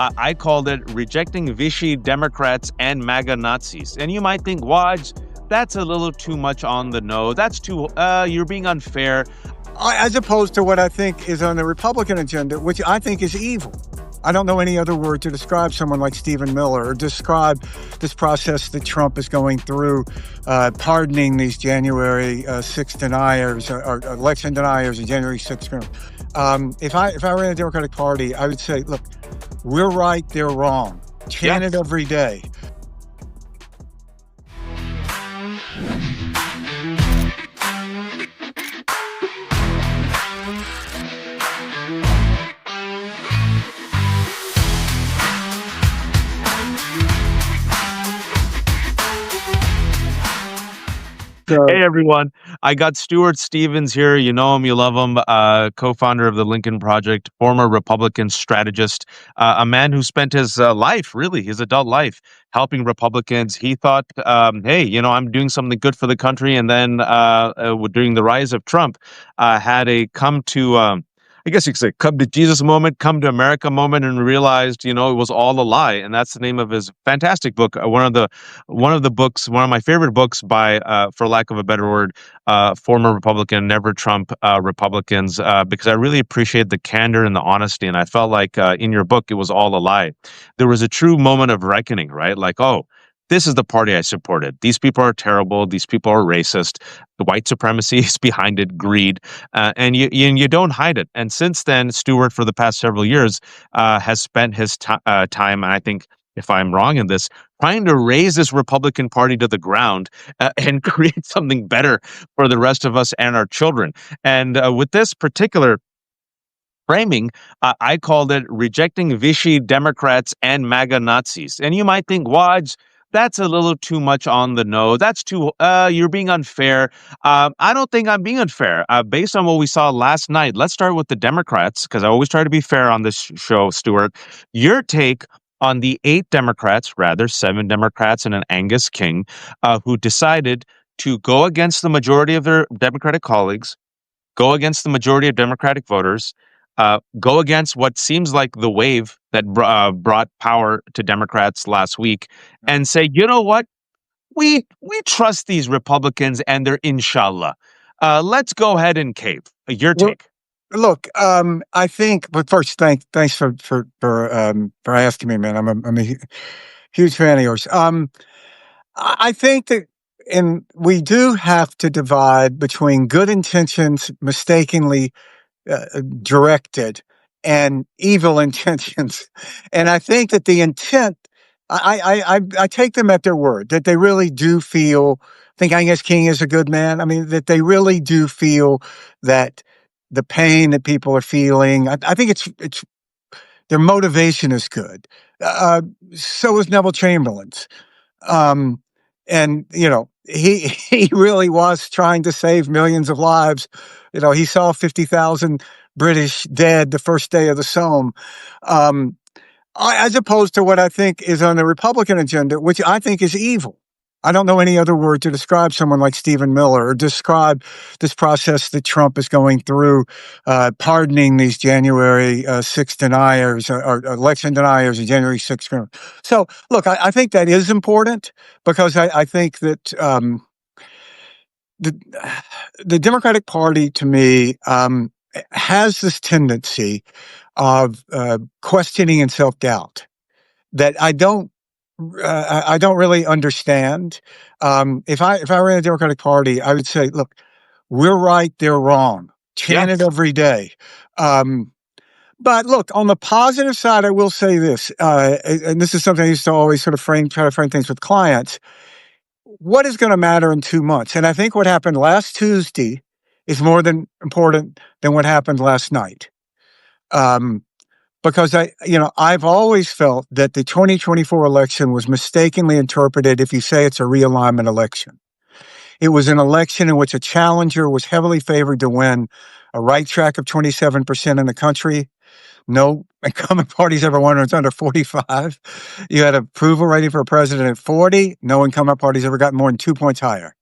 I called it rejecting Vichy Democrats and MAGA Nazis. And you might think, Waj, that's a little too much on the nose. You're being unfair. As opposed to what I think is on the Republican agenda, which I think is evil. I don't know any other word to describe someone like Stephen Miller or describe this process that Trump is going through, pardoning these January 6th deniers or election deniers and January 6th. If I ran the Democratic Party, I would say, look, we're right, they're wrong. Chant it every day. Hey, everyone. I got Stuart Stevens here. You know him, you love him. Co-founder of the Lincoln Project, former Republican strategist, a man who spent his life, really, his adult life, helping Republicans. He thought, hey, I'm doing something good for the country. And then during the rise of Trump, had a I guess you could say, come to Jesus moment, come to America moment, and realized, it was all a lie. And that's the name of his fantastic book. One of my favorite books by, for lack of a better word, former Republican, never Trump Republicans, because I really appreciate the candor and the honesty. And I felt like in your book, it was all a lie. There was a true moment of reckoning, right? Like, oh, this is the party I supported. These people are terrible. These people are racist. The white supremacy is behind it, greed, and you don't hide it. And since then, Stewart, for the past several years, has spent his time, and I think, if I'm wrong in this, trying to raise this Republican Party to the ground and create something better for the rest of us and our children. And with this particular framing, I called it rejecting Vichy Democrats and MAGA Nazis. And you might think, Waj, that's a little too much on the nose. You're being unfair. I don't think I'm being unfair. Based on what we saw last night, let's start with the Democrats, because I always try to be fair on this show, Stuart. Your take on the 7 Democrats and an Angus King, who decided to go against the majority of their Democratic colleagues, go against the majority of Democratic voters, go against what seems like the wave that brought power to Democrats last week, and say, you know what? We trust these Republicans and their inshallah. Let's go ahead and cave. Your take. Look, I think, but first, thanks for asking me, man. I'm a huge fan of yours. I think that, and we do have to divide between good intentions mistakenly directed and evil intentions. And I think that the intent, I take them at their word, that they really do feel, I think Angus King is a good man. I mean, that they really do feel that the pain that people are feeling, I think it's their motivation is good. So is Neville Chamberlain's. And, he really was trying to save millions of lives. He saw 50,000 British dead the first day of the Somme. As opposed to what I think is on the Republican agenda, which I think is evil. I don't know any other word to describe someone like Stephen Miller or describe this process that Trump is going through, pardoning these January 6th deniers or election deniers and January 6th. So, look, I think that is important because I think that the Democratic Party, to me, has this tendency of questioning and self-doubt that I don't really understand. If I ran the Democratic Party, I would say, look, we're right, they're wrong. Chant it every day. But look, on the positive side, I will say this, and this is something I used to always sort of try to frame things with clients. What is going to matter in 2 months? And I think what happened last Tuesday is more important than what happened last night. Because I've always felt that the 2024 election was mistakenly interpreted if you say it's a realignment election. It was an election in which a challenger was heavily favored to win a right track of 27% in the country. No incumbent parties ever won. It was under 45. You had approval rating for a president at 40. No incumbent parties ever got more than 2 points higher.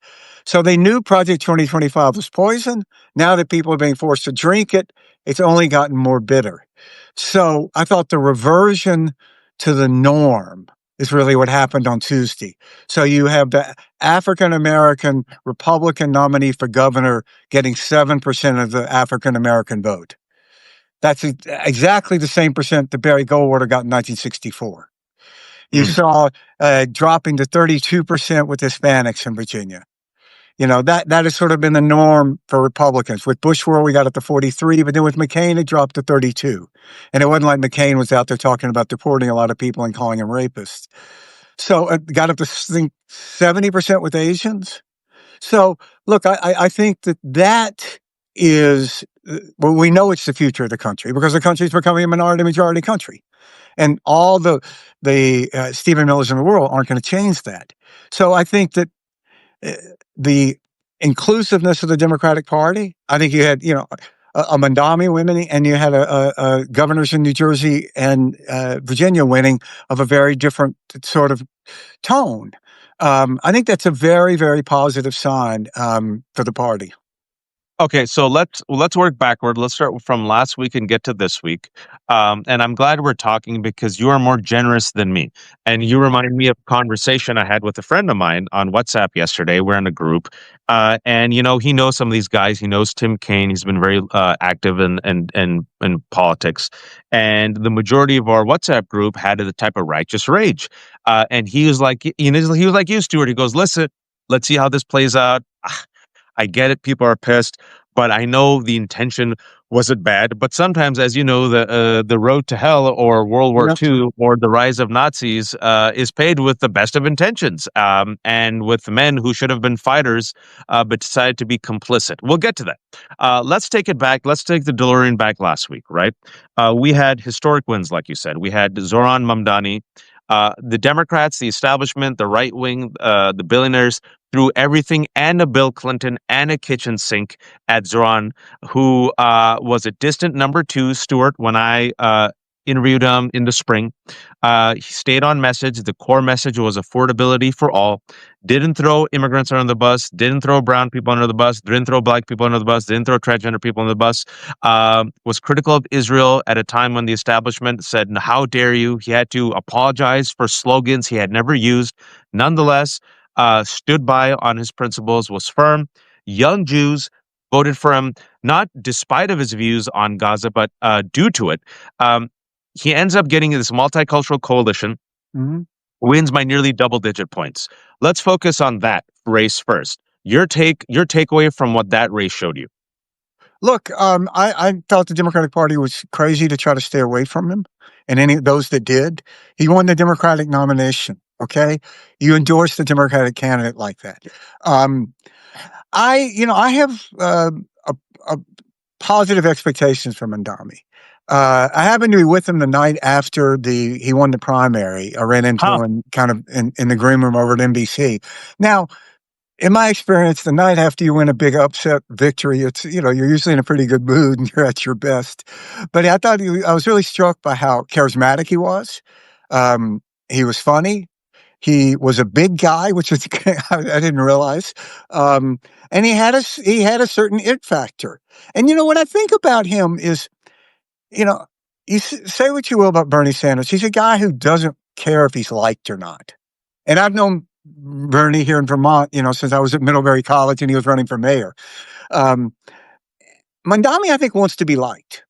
So they knew Project 2025 was poison. Now that people are being forced to drink it, it's only gotten more bitter. So I thought the reversion to the norm is really what happened on Tuesday. So you have the African American Republican nominee for governor getting 7% of the African American vote. That's exactly the same percent that Barry Goldwater got in 1964. You saw dropping to 32% with Hispanics in Virginia. That has sort of been the norm for Republicans. With Bush world, we got up to 43, but then with McCain, it dropped to 32. And it wasn't like McCain was out there talking about deporting a lot of people and calling them rapists. So it got up to, I think, 70% with Asians. So, look, I think that is, well, we know it's the future of the country because the country is becoming a minority-majority country. And all the Stephen Millers in the world aren't going to change that. So I think that the inclusiveness of the Democratic Party. I think you had, a Mandami winning, and you had a governors in New Jersey and Virginia winning of a very different sort of tone. I think that's a very, very positive sign for the party. Okay, so let's work backward. Let's start from last week and get to this week. And I'm glad we're talking because you are more generous than me. And you remind me of a conversation I had with a friend of mine on WhatsApp yesterday. We're in a group, and he knows some of these guys. He knows Tim Kaine. He's been very active in politics, and the majority of our WhatsApp group had the type of righteous rage. And he was like, he was like you, Stuart. He goes, "Listen, let's see how this plays out." I get it. People are pissed, but I know the intention wasn't bad. But sometimes, as you know, the road to hell or World War Yep. II or the rise of Nazis is paved with the best of intentions, and with men who should have been fighters but decided to be complicit. We'll get to that. Let's take it back. Let's take the DeLorean back last week, right? We had historic wins, like you said. We had Zoran Mamdani. The Democrats, the establishment, the right wing, the billionaires threw everything and a Bill Clinton and a kitchen sink at Zoran, who was a distant number two, Stuart, when I interviewed him in the spring. He stayed on message. The core message was affordability for all. Didn't throw immigrants under the bus. Didn't throw brown people under the bus. Didn't throw black people under the bus. Didn't throw transgender people under the bus. Was critical of Israel at a time when the establishment said, "How dare you?" He had to apologize for slogans he had never used. Nonetheless, stood by on his principles, was firm. Young Jews voted for him, not despite of his views on Gaza, but due to it. He ends up getting this multicultural coalition, Mhm. wins by nearly double-digit points. Let's focus on that race first. Your takeaway from what that race showed you. Look, I thought the Democratic Party was crazy to try to stay away from him, and any of those that did. He won the Democratic nomination. Okay, you endorse the Democratic candidate like that. Um, I have a positive expectations from Mandami. I happened to be with him the night after he won the primary. I ran into Huh. him kind of in the green room over at NBC. Now, in my experience, the night after you win a big upset victory, it's, you're usually in a pretty good mood and you're at your best. But I was really struck by how charismatic he was. He was funny. He was a big guy, which is I didn't realize. And he had a certain it factor. And what I think about him is, you know, say what you will about Bernie Sanders. He's a guy who doesn't care if he's liked or not. And I've known Bernie here in Vermont, since I was at Middlebury College and he was running for mayor. Um, Mandami, I think, wants to be liked.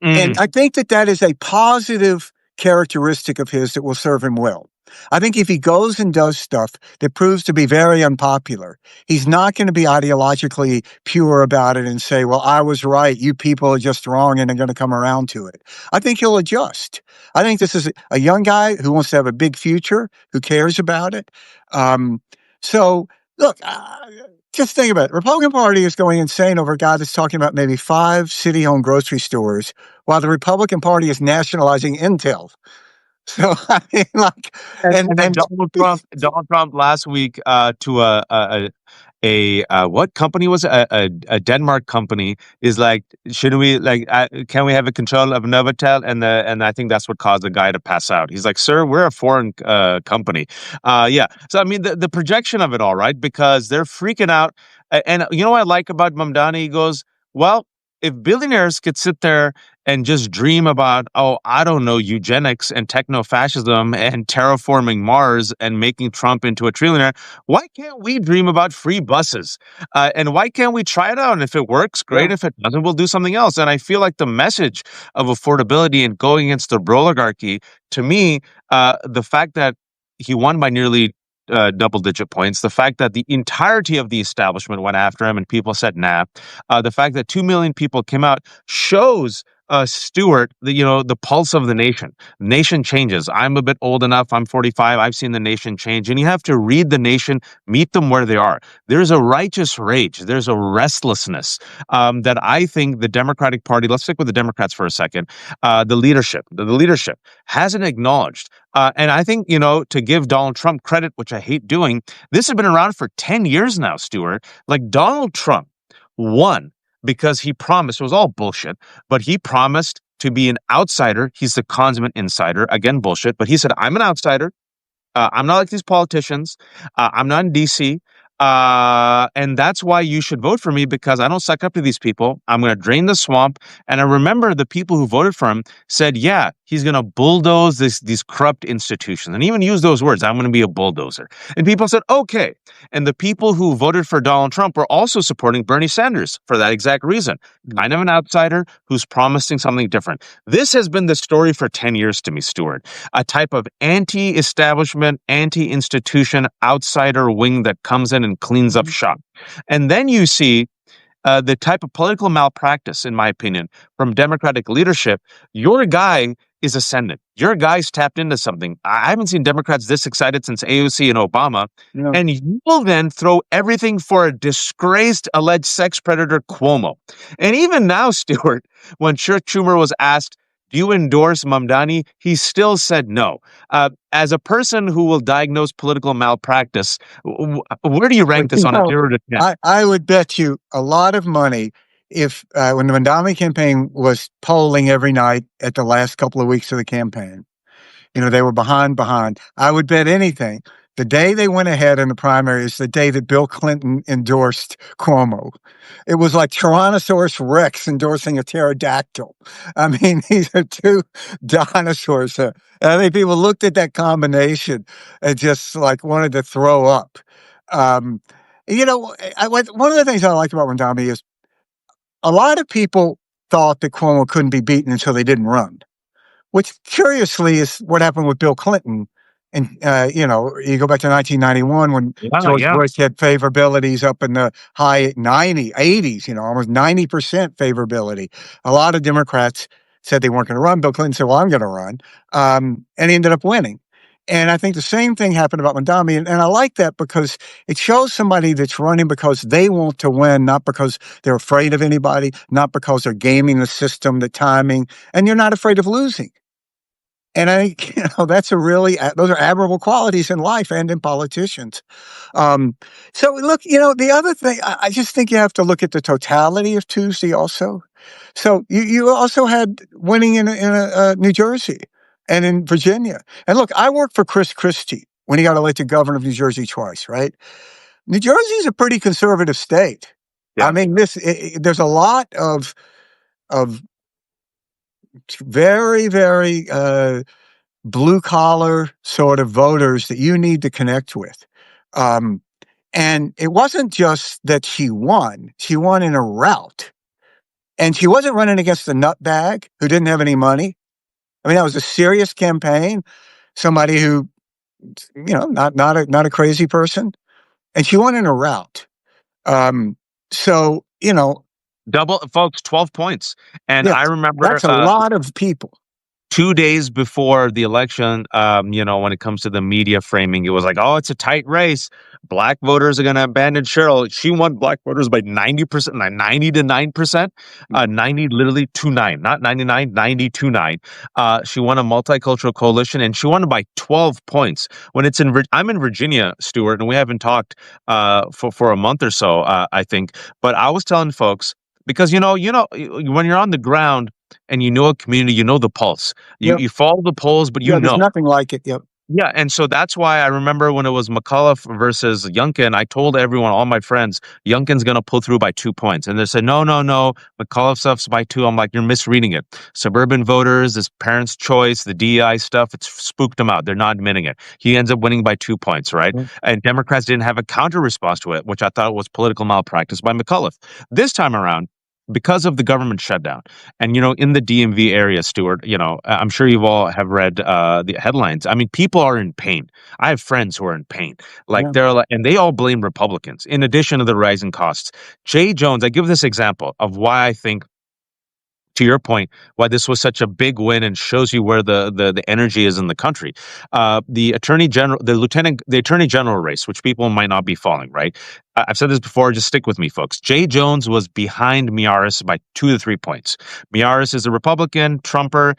And Mm. I think that is a positive characteristic of his that will serve him well. I think if he goes and does stuff that proves to be very unpopular, he's not going to be ideologically pure about it and say, well, I was right. You people are just wrong and are going to come around to it. I think he'll adjust. I think this is a young guy who wants to have a big future, who cares about it. So, look, just think about it. Republican Party is going insane over a guy that's talking about maybe 5 city-owned grocery stores, while the Republican Party is nationalizing Intel. So I mean, And then and Donald Trump last week to what company was it? A Denmark company is like, shouldn't we can we have a control of Novotel? And I think that's what caused the guy to pass out. He's like, sir, we're a foreign company. Yeah. So I mean the projection of it all, right? Because they're freaking out. And you know what I like about Mamdani? He goes, well, if billionaires could sit there and just dream about, oh, I don't know, eugenics and techno-fascism and terraforming Mars and making Trump into a trillionaire, why can't we dream about free buses? And why can't we try it out? And if it works, great. Yeah. If it doesn't, we'll do something else. And I feel like the message of affordability and going against the oligarchy, to me, the fact that he won by nearly double-digit points, the fact that the entirety of the establishment went after him and people said, nah, the fact that 2 million people came out shows Stuart, the pulse of the nation. Nation changes. I'm a bit old enough. I'm 45. I've seen the nation change, and you have to read the nation, meet them where they are. There's a righteous rage. There's a restlessness that I think the Democratic Party. Let's stick with the Democrats for a second. The leadership hasn't acknowledged. And I think, to give Donald Trump credit, which I hate doing, this has been around for 10 years now, Stuart. Like Donald Trump won because he promised, it was all bullshit, but he promised to be an outsider. He's the consummate insider. Again, bullshit. But he said, I'm an outsider. I'm not like these politicians. I'm not in DC. And that's why you should vote for me, because I don't suck up to these people. I'm going to drain the swamp. And I remember the people who voted for him said, yeah, he's going to bulldoze these corrupt institutions, and even use those words. I'm going to be a bulldozer. And people said, okay. And the people who voted for Donald Trump were also supporting Bernie Sanders for that exact reason. Kind of an outsider who's promising something different. This has been the story for 10 years to me, Stuart. A type of anti-establishment, anti-institution outsider wing that comes in and cleans up shop. And then you see the type of political malpractice, in my opinion, from Democratic leadership. Your guy is ascendant. Your guy's tapped into something. I haven't seen Democrats this excited since AOC and Obama. Yeah. And you will then throw everything for a disgraced alleged sex predator Cuomo. And even now, Stuart, when Chuck Schumer was asked, do you endorse Mamdani? He still said no. As a person who will diagnose political malpractice, where do you rank this on a 0 to 10? I would bet you a lot of money if when the Mamdani campaign was polling every night at the last couple of weeks of the campaign, they were behind. I would bet anything. The day they went ahead in the primary is the day that Bill Clinton endorsed Cuomo. It was like Tyrannosaurus Rex endorsing a pterodactyl. I mean, these are two dinosaurs. I think people looked at that combination and just like wanted to throw up. One of the things I liked about Mamdani is a lot of people thought that Cuomo couldn't be beaten until they didn't run, which curiously is what happened with Bill Clinton. And, you go back to 1991 when George Bush had favorabilities up in the high 80s, almost 90% favorability. A lot of Democrats said they weren't going to run. Bill Clinton said, well, I'm going to run. And he ended up winning. And I think the same thing happened about Mamdani. And I like that because it shows somebody that's running because they want to win, not because they're afraid of anybody, not because they're gaming the system, the timing, and you're not afraid of losing. And I think, those are admirable qualities in life and in politicians. So look, the other thing, I just think you have to look at the totality of Tuesday also. So you also had winning in New Jersey and in Virginia. And look, I worked for Chris Christie when he got elected governor of New Jersey twice, right? New Jersey is a pretty conservative state. Yeah. I mean, there's a lot of very, very blue collar sort of voters that you need to connect with. And it wasn't just that she won in a rout. And she wasn't running against a nutbag who didn't have any money. I mean, that was a serious campaign. Somebody who, not a crazy person. And she won in a rout. Double, folks, 12 points. And I remember that's a lot of people. 2 days before the election, when it comes to the media framing, it was like, oh, it's a tight race. Black voters are going to abandon Cheryl. She won black voters by 90%, 90 to 9%, 90 literally to 9, not 99, 90 to 9. She won a multicultural coalition, and she won by 12 points. When I'm in Virginia, Stuart, and we haven't talked for a month or so, I think. But I was telling folks, because when you're on the ground and you know a community, you know the pulse. You follow the polls, but there's nothing like it. Yep. Yeah, and so that's why I remember when it was McAuliffe versus Youngkin, I told everyone, all my friends, Youngkin's going to pull through by 2 points. And they said, no, no, no, McAuliffe stuff's by two. I'm like, you're misreading it. Suburban voters, his parents' choice, the DEI stuff, it's spooked them out. They're not admitting it. He ends up winning by 2 points, right? Mm. And Democrats didn't have a counter response to it, which I thought was political malpractice by McAuliffe. This time around, because of the government shutdown, and in the DMV area, Stuart, I'm sure you've all have read the headlines. I mean, people are in pain. I have friends who are in pain. Like Yeah. and they all blame Republicans. In addition to the rising costs, Jay Jones. I give this example of why I think, to your point, why this was such a big win and shows you where the energy is in the country. The attorney general, the attorney general race, which people might not be following, right? I've said this before. Just stick with me, folks. Jay Jones was behind Miaris by 2 to 3 points. Miaris is a Republican, Trumper.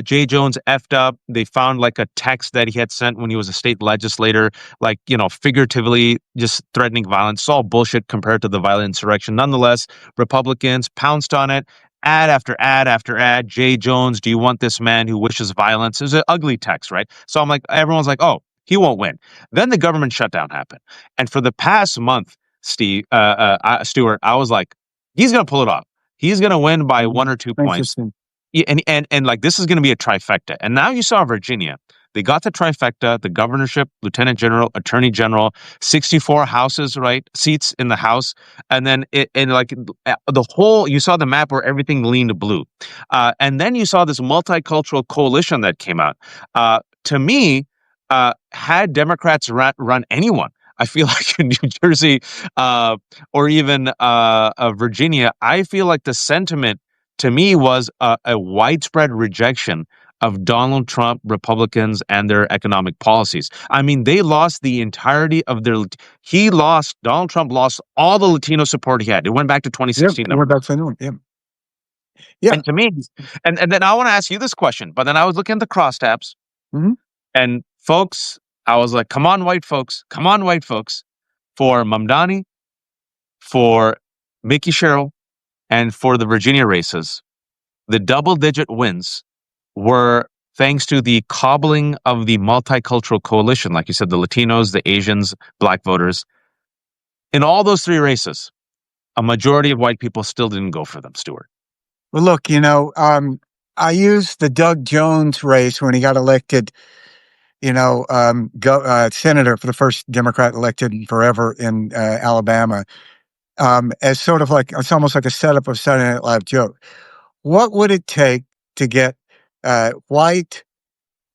Jay Jones effed up. They found like a text that he had sent when he was a state legislator, like figuratively just threatening violence. It's all bullshit compared to the violent insurrection. Nonetheless, Republicans pounced on it. Ad after ad after ad. Jay Jones, do you want this man who wishes violence? It was an ugly text, right? So I'm like, everyone's like, oh, he won't win. Then the government shutdown happened, and for the past month, Stuart, I was like, he's gonna pull it off. He's gonna win by Mhm. 1 or 2 points. Interesting. Yeah, and like this is going to be a trifecta. And now you saw Virginia. They got the trifecta, the governorship, lieutenant general, attorney general, 64 houses, right? Seats in the house. And then the whole, you saw the map where everything leaned blue. And then you saw this multicultural coalition that came out. To me, had Democrats run anyone, I feel like in New Jersey or even Virginia, I feel like the sentiment to me was a widespread rejection of Donald Trump, Republicans, and their economic policies. I mean, they lost the entirety of their. Donald Trump lost all the Latino support he had. It went back to Yep. 2016 We're numbers. back to noon. Yeah. Yeah. And to me, and then I want to ask you this question, but then I was looking at the crosstabs, Hmm. and folks, I was like, come on, white folks, for Mamdani, for Mickey Sherrill, and for the Virginia races. The double digit wins were thanks to the cobbling of the multicultural coalition, like you said, the Latinos, the Asians, black voters. In all those three races, a majority of white people still didn't go for them, Stuart. Well, look, I used the Doug Jones race when he got elected, senator for the first Democrat elected forever in Alabama, as sort of like, it's almost like a setup of Saturday Night Live joke. What would it take to get white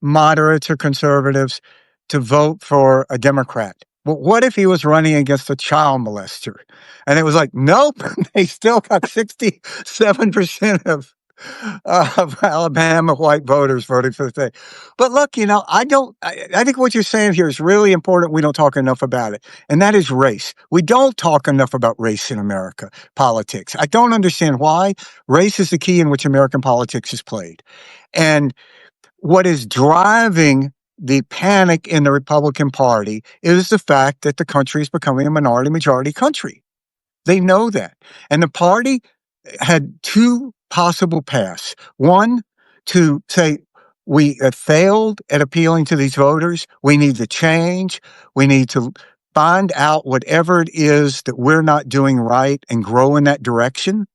moderates or conservatives to vote for a Democrat? Well, what if he was running against a child molester? And it was like, nope, they still got 67% of Alabama white voters voting for the thing. But look, I think what you're saying here is really important. We don't talk enough about it. And that is race. We don't talk enough about race in America politics. I don't understand why. Race is the key in which American politics is played. And what is driving the panic in the Republican Party is the fact that the country is becoming a minority majority country. They know that. And the party had two possible paths. One, to say, we have failed at appealing to these voters. We need to change. We need to find out whatever it is that we're not doing right and grow in that direction.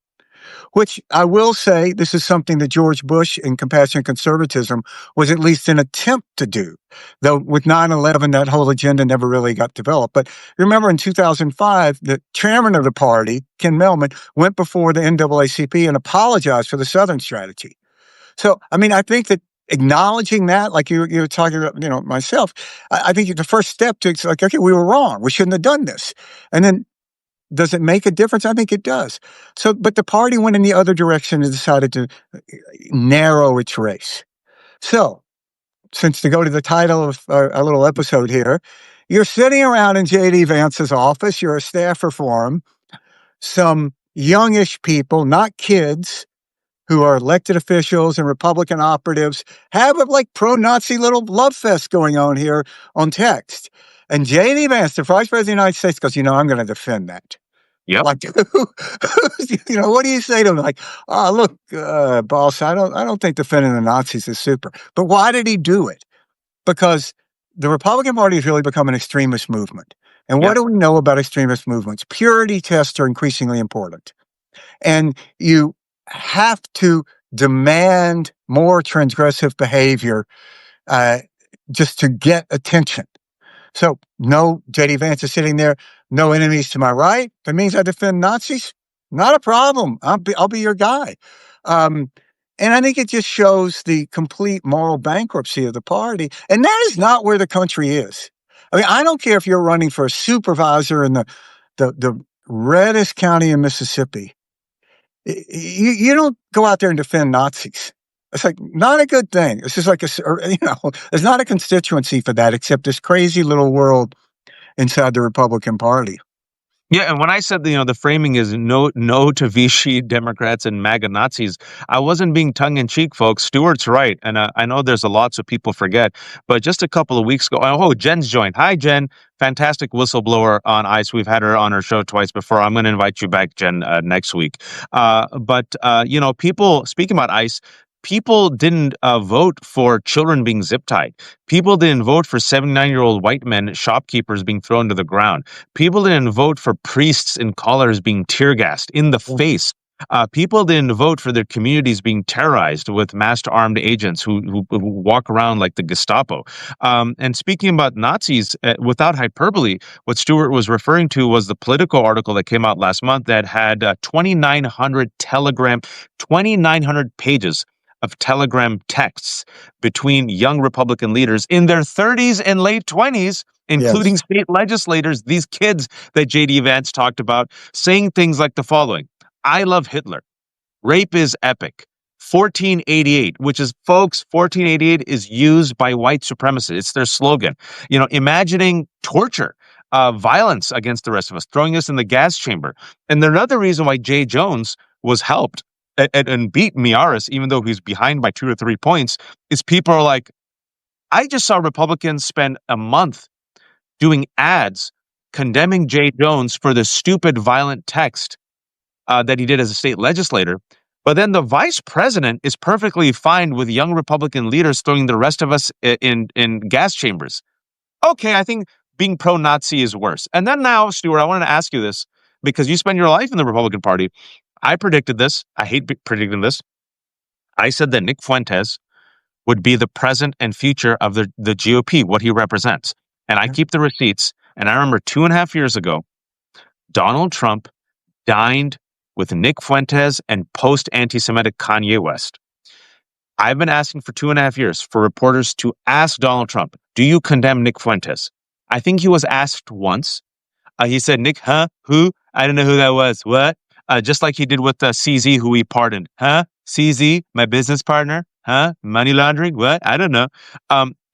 Which I will say, this is something that George Bush in Compassionate Conservatism was at least an attempt to do. Though with 9/11, that whole agenda never really got developed. But remember in 2005, the chairman of the party, Ken Melman, went before the NAACP and apologized for the Southern strategy. So, I mean, I think that acknowledging that, like you were talking about, myself, I think the first step to, it's like, okay, we were wrong. We shouldn't have done this. And then does it make a difference? I think it does. So, but the party went in the other direction and decided to narrow its race. So, since to go to the title of our little episode here, you're sitting around in J.D. Vance's office. You're a staffer for him. Some youngish people, not kids, who are elected officials and Republican operatives, have a like pro-Nazi little love fest going on here on text. And J.D. Vance, the Vice President of the United States, goes, I'm going to defend that. Yep. Like, what do you say to him? Like, look, boss, I don't think defending the Nazis is super. But why did he do it? Because the Republican Party has really become an extremist movement. And what Yeah. do we know about extremist movements? Purity tests are increasingly important. And you have to demand more transgressive behavior uh, just to get attention. So, no, J.D. Vance is sitting there, no enemies to my right. That means I defend Nazis? Not a problem. I'll be your guy. Um, and I think it just shows the complete moral bankruptcy of the party. And that is not where the country is. I mean, I don't care if you're running for a supervisor in the reddest county in Mississippi. You don't go out there and defend Nazis. It's like not a good thing. It's just like there's not a constituency for that except this crazy little world inside the Republican Party. Yeah, and when I said, the framing is no to Vichy Democrats and MAGA Nazis, I wasn't being tongue in cheek, folks. Stuart's right, and I know there's a lot so people forget. But just a couple of weeks ago, oh, Jen's joined. Hi, Jen, fantastic whistleblower on ICE. We've had her on our show twice before. I'm going to invite you back, Jen, next week. But people speaking about ICE. People didn't vote for children being zip tied. People didn't vote for 79-year-old white men, shopkeepers being thrown to the ground. People didn't vote for priests in collars being tear gassed in the face. People didn't vote for their communities being terrorized with masked armed agents who walk around like the Gestapo. And speaking about Nazis, without hyperbole, what Stuart was referring to was the Politico article that came out last month that had 2,900 pages of Telegram texts between young Republican leaders in their 30s and late 20s, including Yes. state legislators, these kids that J.D. Vance talked about, saying things like the following: I love Hitler. Rape is epic. 1488, which is, folks, 1488 is used by white supremacists. It's their slogan. Imagining torture, violence against the rest of us, throwing us in the gas chamber. And another reason why Jay Jones was helped and beat Miaris, even though he's behind by 2 or 3 points, is people are like, I just saw Republicans spend a month doing ads condemning Jay Jones for the stupid, violent text that he did as a state legislator. But then the vice president is perfectly fine with young Republican leaders throwing the rest of us in gas chambers. Okay, I think being pro-Nazi is worse. And then now, Stuart, I wanted to ask you this because you spend your life in the Republican Party. I predicted this. I hate predicting this. I said that Nick Fuentes would be the present and future of the GOP, what he represents. And I keep the receipts. And I remember 2.5 years ago, Donald Trump dined with Nick Fuentes and post-anti-Semitic Kanye West. I've been asking for 2.5 years for reporters to ask Donald Trump, do you condemn Nick Fuentes? I think he was asked once. He said, Nick, huh? Who? I don't know who that was. What? Just like he did with CZ, who he pardoned. Huh? CZ, my business partner? Huh? Money laundering? What? I don't know.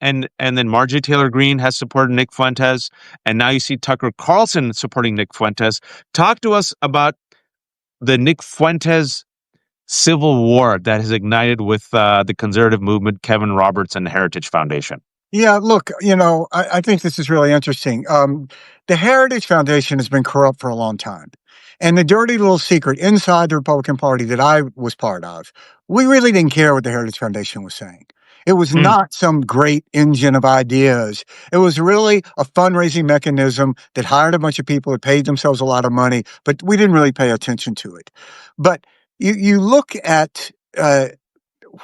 And then Marjorie Taylor Greene has supported Nick Fuentes. And now you see Tucker Carlson supporting Nick Fuentes. Talk to us about the Nick Fuentes civil war that has ignited with the conservative movement, Kevin Roberts, and the Heritage Foundation. Yeah, look, I think this is really interesting. The Heritage Foundation has been corrupt for a long time. And the dirty little secret inside the Republican Party that I was part of, we really didn't care what the Heritage Foundation was saying. It was Mm. not some great engine of ideas. It was really a fundraising mechanism that hired a bunch of people that paid themselves a lot of money, but we didn't really pay attention to it. But you look at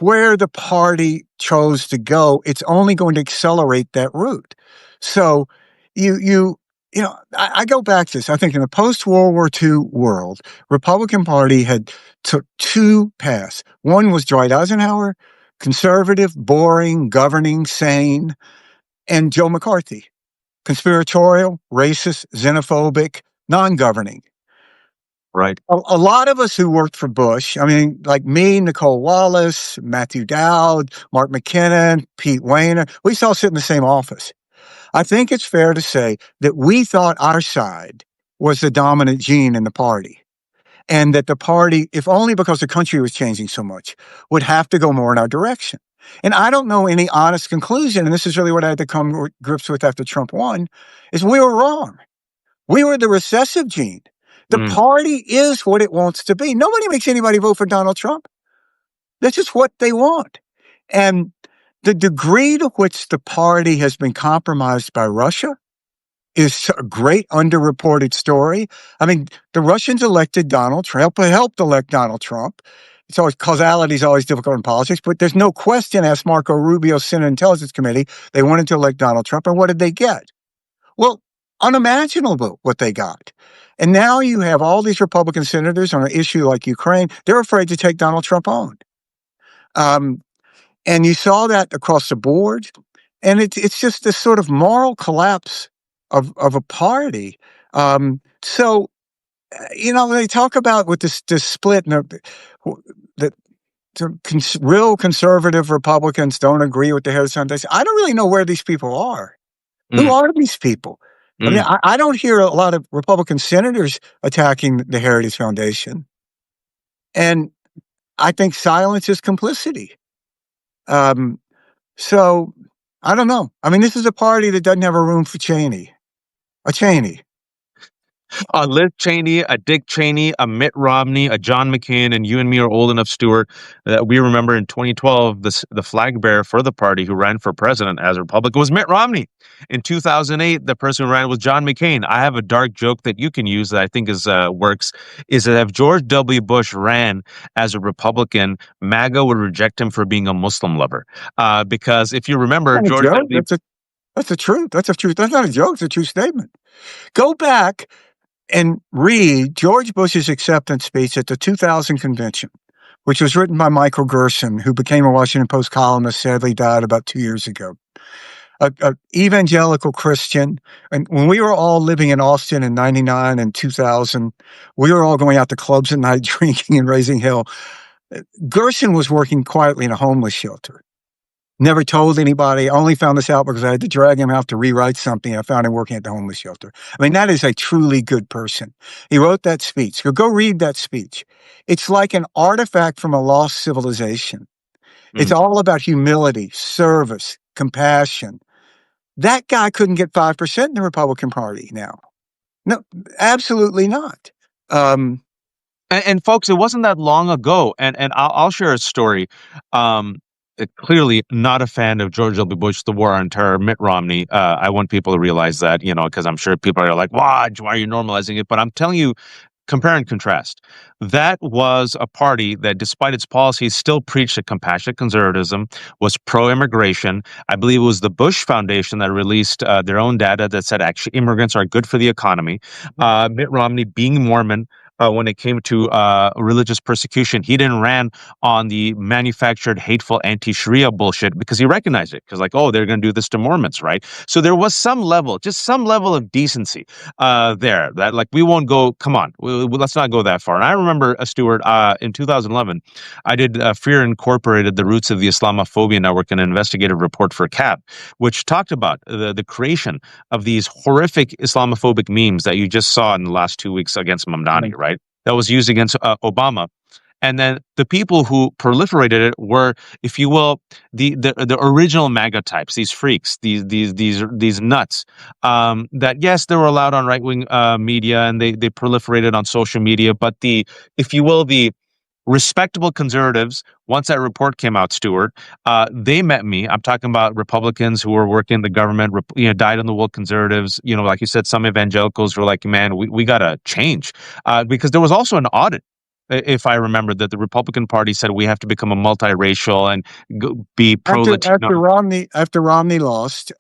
where the party chose to go, it's only going to accelerate that route. So I go back to this. I think in the post-World War II world, Republican Party had took two paths. One was Dwight Eisenhower, conservative, boring, governing, sane, and Joe McCarthy, conspiratorial, racist, xenophobic, non-governing. Right. A lot of us who worked for Bush, I mean, like me, Nicole Wallace, Matthew Dowd, Mark McKinnon, Pete Wayner, we used to all sit in the same office. I think it's fair to say that we thought our side was the dominant gene in the party. And that the party, if only because the country was changing so much, would have to go more in our direction. And I don't know any honest conclusion, and this is really what I had to come to grips with after Trump won, is we were wrong. We were the recessive gene. The party is what it wants to be. Nobody makes anybody vote for Donald Trump. That's just what they want. And the degree to which the party has been compromised by Russia is a great underreported story. I mean, the Russians elected Donald Trump, helped elect Donald Trump. It's always causality is always difficult in politics, but there's no question. Asked Marco Rubio, Senate Intelligence Committee, they wanted to elect Donald Trump, and what did they get? Well, unimaginable what they got. And now you have all these Republican senators on an issue like Ukraine. They're afraid to take Donald Trump on. And you saw that across the board. And it's just this sort of moral collapse of a party. So, they talk about with this split and that real conservative Republicans don't agree with the Harris Foundation. I don't really know where these people are. Who are these people? I mean, I don't hear a lot of Republican senators attacking the Heritage Foundation. And I think silence is complicity. So I don't know. I mean, this is a party that doesn't have a room for a Cheney. A Liz Cheney, a Dick Cheney, a Mitt Romney, a John McCain, and you and me are old enough, Stuart, that we remember in 2012, the flag bearer for the party who ran for president as a Republican was Mitt Romney. In 2008, the person who ran was John McCain. I have a dark joke that you can use that I think works, is that if George W. Bush ran as a Republican, MAGA would reject him for being a Muslim lover. Because if you remember, George W. That's the truth. That's a truth. That's not a joke. It's a true statement. Go back and read George Bush's acceptance speech at the 2000 convention, which was written by Michael Gerson, who became a Washington Post columnist, sadly died about 2 years ago. An evangelical Christian. And when we were all living in Austin in 99 and 2000, we were all going out to clubs at night, drinking and raising hell. Gerson was working quietly in a homeless shelter. Never told anybody. I only found this out because I had to drag him out to rewrite something. I found him working at the homeless shelter. I mean, that is a truly good person. He wrote that speech. Go read that speech. It's like an artifact from a lost civilization. It's all about humility, service, compassion. That guy couldn't get 5% in the Republican Party now. No, absolutely not. And folks, it wasn't that long ago, and I'll share a story. Clearly not a fan of George W. Bush, the war on terror, Mitt Romney. I want people to realize that, because I'm sure people are like, why are you normalizing it? But I'm telling you, compare and contrast. That was a party that, despite its policies, still preached a compassionate conservatism, was pro-immigration. I believe it was the Bush Foundation that released their own data that said actually immigrants are good for the economy. Mitt Romney, being Mormon, when it came to religious persecution, he didn't ran on the manufactured, hateful anti-Sharia bullshit because he recognized it. Because they're going to do this to Mormons, right? So there was some level of decency there that we won't go, come on, let's not go that far. And I remember, Stuart, in 2011, I did Fear Incorporated, The Roots of the Islamophobia Network, an investigative report for CAP, which talked about the creation of these horrific Islamophobic memes that you just saw in the last 2 weeks against Mamdani, right? That was used against Obama. And then the people who proliferated it were, if you will, the original MAGA types, these freaks, these nuts. That yes, they were allowed on right wing media and they proliferated on social media, but the respectable conservatives, once that report came out, Stuart, they met me. I'm talking about Republicans who were working in the government, dyed in the wool conservatives. Like you said, some evangelicals were like, man, we got to change. Because there was also an audit, if I remember, that the Republican Party said we have to become a multiracial and be pro-Latino. After Romney lost,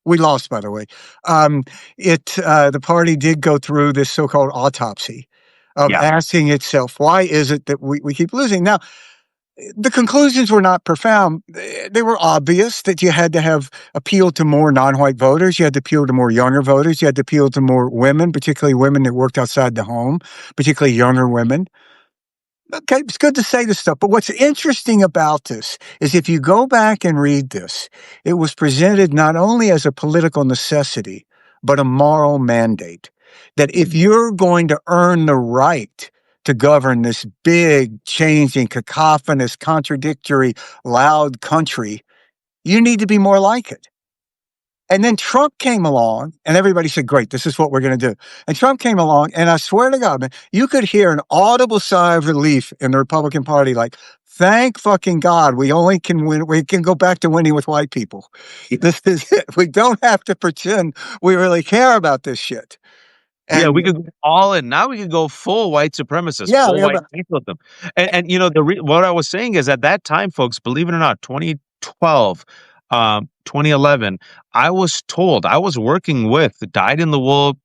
we lost, by the way, the party did go through this so-called autopsy of asking itself, why is it that we keep losing? Now, the conclusions were not profound. They were obvious that you had to have appeal to more non-white voters. You had to appeal to more younger voters. You had to appeal to more women, particularly women that worked outside the home, particularly younger women. Okay, it's good to say this stuff, but what's interesting about this is if you go back and read this, it was presented not only as a political necessity, but a moral mandate. That if you're going to earn the right to govern this big, changing, cacophonous, contradictory, loud country, you need to be more like it. And then Trump came along, and everybody said, great, this is what we're going to do. And Trump came along, and I swear to God, man, you could hear an audible sigh of relief in the Republican Party, like, thank fucking God, we only can win, we can go back to winning with white people. This is it. We don't have to pretend we really care about this shit. Yeah, we And could go all in. Now we could go full white supremacist, yeah, full yeah, white racism. And you know, what I was saying is at that time, folks, believe it or not, 2012, 2011, I was told, I was working with dyed in the wool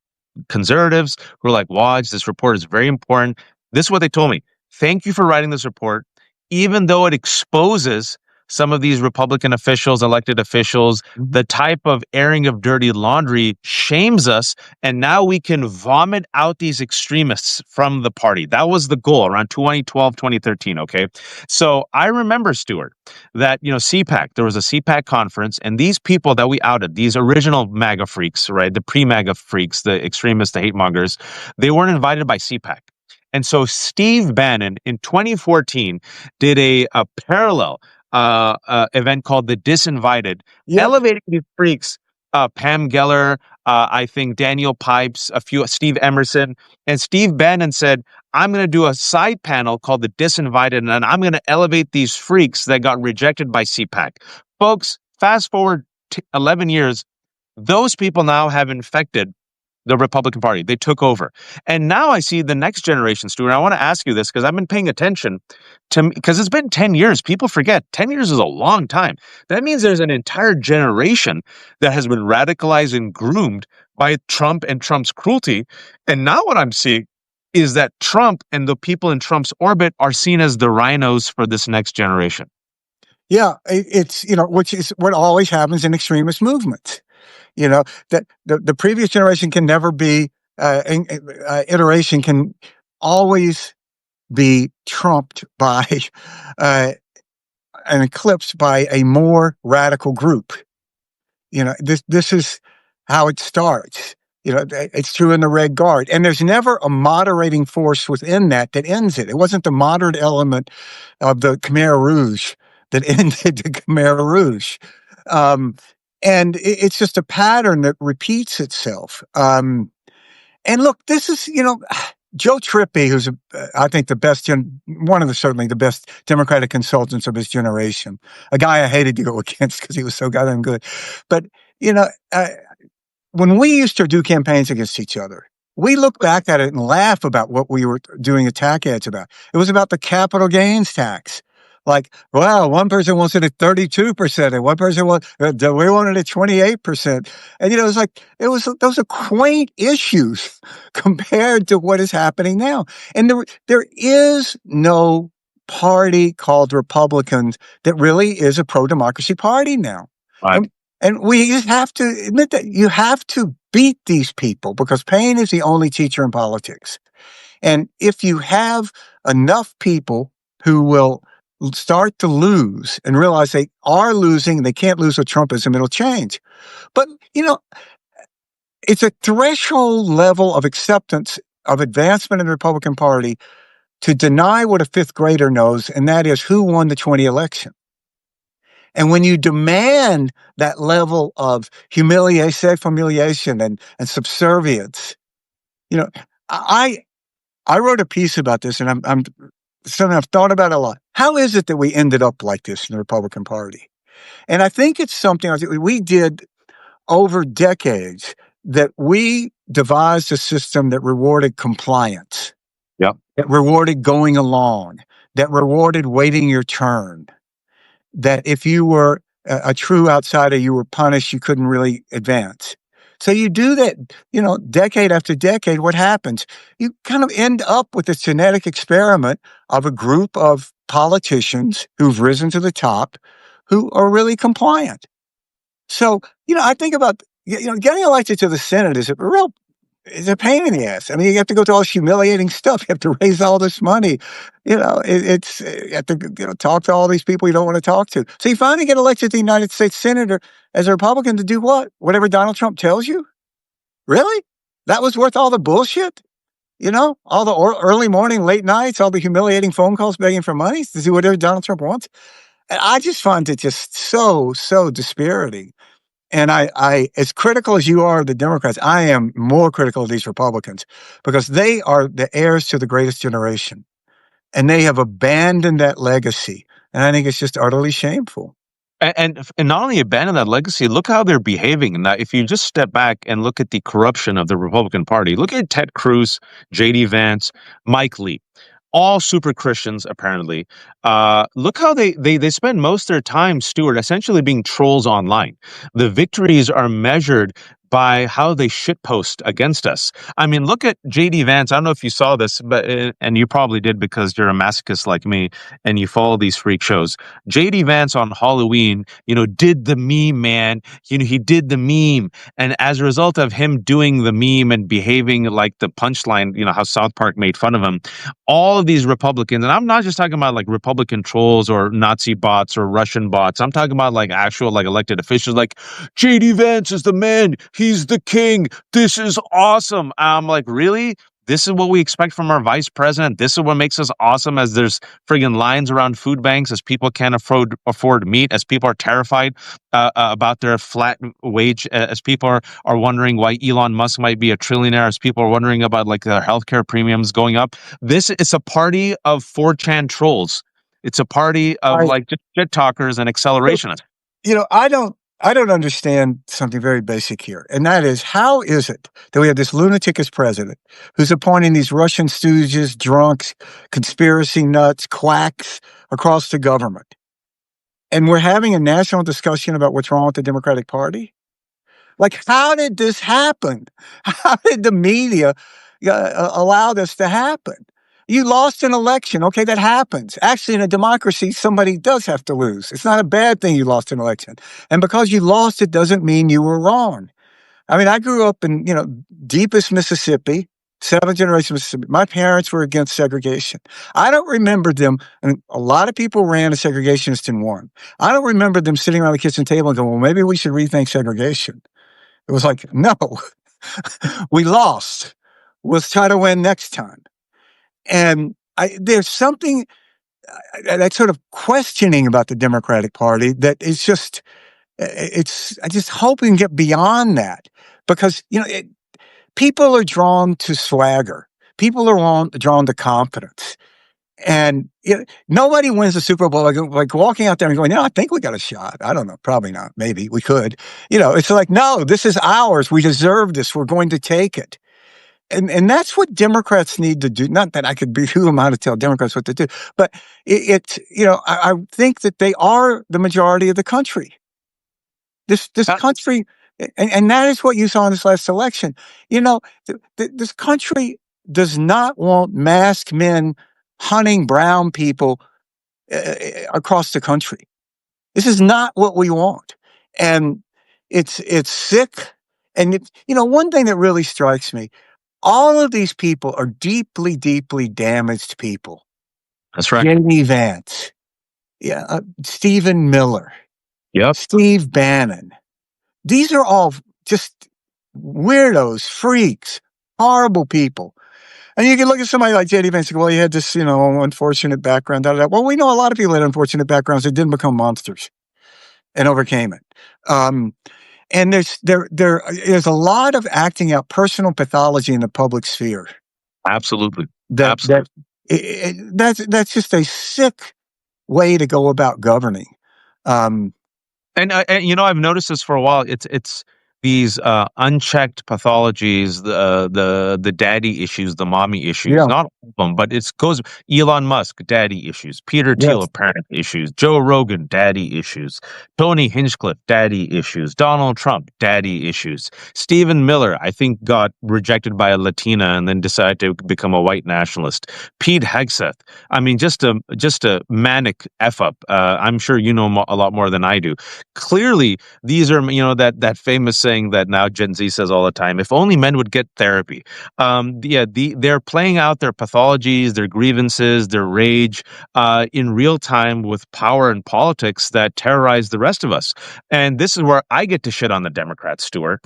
conservatives who are like, Waj, this report is very important. This is what they told me. Thank you for writing this report, even though it exposes some of these Republican officials, elected officials, the type of airing of dirty laundry shames us. And now we can vomit out these extremists from the party. That was the goal around 2012, 2013. Okay. So I remember, Stuart, that, you know, CPAC, there was a CPAC conference, and these people that we outed, these original MAGA freaks, right? The pre-MAGA freaks, the extremists, the hate mongers, they weren't invited by CPAC. And so Steve Bannon in 2014 did a parallel event called The Disinvited, yep, elevating these freaks, Pam Geller, I think Daniel Pipes, a few, Steve Emerson, and Steve Bannon said, I'm going to do a side panel called The Disinvited, and I'm going to elevate these freaks that got rejected by CPAC. Folks, fast forward 11 years, those people now have infected the Republican Party. They took over. And now I see the next generation, Stuart. I want to ask you this because I've been paying attention to, because it's been 10 years. People forget 10 years is a long time. That means there's an entire generation that has been radicalized and groomed by Trump and Trump's cruelty. And now what I'm seeing is that Trump and the people in Trump's orbit are seen as the rhinos for this next generation. yeah, it's, you know, which is what always happens in extremist movements. You know, that the previous generation can never be, iteration can always be trumped by, uh, and eclipsed by a more radical group. You know, this is how it starts. You know, it's true in the Red Guard, and there's never a moderating force within that ends it. It wasn't the moderate element of the Khmer Rouge that ended the Khmer Rouge. Um, and it's just a pattern that repeats itself. And look, this is, you know, Joe Trippi, who's, I think, the best, one of the certainly the best Democratic consultants of his generation, a guy I hated to go against because he was so goddamn good. But, you know, when we used to do campaigns against each other, we look back at it and laugh about what we were doing attack ads about. It was about the capital gains tax. Like, well, one person wants it at 32%, and one person wants, we wanted it at 28%. And, you know, those are quaint issues compared to what is happening now. And there is no party called Republicans that really is a pro-democracy party now. Right. And we just have to admit that you have to beat these people because pain is the only teacher in politics. And if you have enough people who will start to lose and realize they are losing, they can't lose with Trumpism, it'll change. But, you know, it's a threshold level of acceptance of advancement in the Republican Party to deny what a fifth grader knows, and that is who won the 2020 election. And when you demand that level of humiliation and subservience, you know, I wrote a piece about this, and I'm something I've thought about a lot. How is it that we ended up like this in the Republican Party? And I think it's something we did over decades, that we devised a system that rewarded compliance, Yep. that rewarded going along, that rewarded waiting your turn, that if you were a true outsider, you were punished, you couldn't really advance. So you do that, you know, decade after decade, what happens? You kind of end up with this genetic experiment of a group of politicians who've risen to the top who are really compliant. So, you know, I think about, you know, getting elected to the Senate is it's a pain in the ass. I mean, you have to go through all this humiliating stuff. You have to raise all this money. You know, you have to, you know, talk to all these people you don't want to talk to. So you finally get elected to the United States Senator as a Republican to do what? Whatever Donald Trump tells you? Really? That was worth all the bullshit? You know, all the early morning, late nights, all the humiliating phone calls begging for money to do whatever Donald Trump wants? And I just find it just so dispiriting. And I, as critical as you are of the Democrats, I am more critical of these Republicans because they are the heirs to the greatest generation, and they have abandoned that legacy. And I think it's just utterly shameful. And not only abandon that legacy, look how they're behaving. Now, if you just step back and look at the corruption of the Republican Party, look at Ted Cruz, J.D. Vance, Mike Lee, all super Christians apparently. Look how they spend most of their time, Stuart, essentially being trolls online. The victories are measured by how they shitpost against us. I mean, look at JD Vance. I don't know if you saw this, but and you probably did because you're a masochist like me and you follow these freak shows. JD Vance on Halloween, did the meme, man. He did the meme, and as a result of him doing the meme and behaving like the punchline, how South Park made fun of him, all of these Republicans, and I'm not just talking about like Republican trolls or Nazi bots or Russian bots. I'm talking about like actual like elected officials like JD Vance is the man. He's the king. This is awesome. I'm like, really? This is what we expect from our vice president. This is what makes us awesome as there's friggin' lines around food banks, as people can't afford meat, as people are terrified about their flat wage, as people are wondering why Elon Musk might be a trillionaire, as people are wondering about like their healthcare premiums going up. This is a party of 4chan trolls. It's a party of like just shit talkers and accelerationists. I don't understand something very basic here, and that is, how is it that we have this lunatic as president who's appointing these Russian stooges, drunks, conspiracy nuts, quacks across the government, and we're having a national discussion about what's wrong with the Democratic Party? Like, how did this happen? How did the media allow this to happen? You lost an election. Okay, that happens. Actually, in a democracy, somebody does have to lose. It's not a bad thing you lost an election. And because you lost it doesn't mean you were wrong. I mean, I grew up in, deepest Mississippi, 7th generation Mississippi. My parents were against segregation. I don't remember them, and a lot of people ran as segregationists and won. I don't remember them sitting around the kitchen table and going, well, maybe we should rethink segregation. It was like, no, we lost. Let's try to win next time. And there's something that's sort of questioning about the Democratic Party that is just, I just hope we can get beyond that, because, people are drawn to swagger. People are drawn to confidence. And nobody wins the Super Bowl like walking out there and going, I think we got a shot. I don't know. Probably not. Maybe we could. It's like, no, this is ours. We deserve this. We're going to take it. And that's what Democrats need to do. Not that I could be who am I to tell Democrats what to do, but I think that they are the majority of the country. This country, and that is what you saw in this last election. This country does not want masked men hunting brown people across the country. This is not what we want, and it's sick. And one thing that really strikes me: all of these people are deeply, deeply damaged people. That's right. J.D. Vance, Stephen Miller, Steve Bannon. These are all just weirdos, freaks, horrible people. And you can look at somebody like J.D. Vance and go, well, he had this, unfortunate background. Well, we know a lot of people had unfortunate backgrounds that didn't become monsters and overcame it. And there's a lot of acting out personal pathology in the public sphere. Absolutely. That's just a sick way to go about governing. And I've noticed this for a while. It's these unchecked pathologies, the daddy issues, the mommy issues, not all of them, but it goes Elon Musk, daddy issues, Peter Thiel, parent issues, Joe Rogan, daddy issues, Tony Hinchcliffe, daddy issues, Donald Trump, daddy issues, Stephen Miller, I think got rejected by a Latina and then decided to become a white nationalist, Pete Hegseth, I mean, just a manic F up. I'm sure you know a lot more than I do. Clearly, these are, that famous saying that now Gen Z says all the time, if only men would get therapy. They're playing out their pathologies, their grievances, their rage in real time with power and politics that terrorize the rest of us. And this is where I get to shit on the Democrats, Stuart,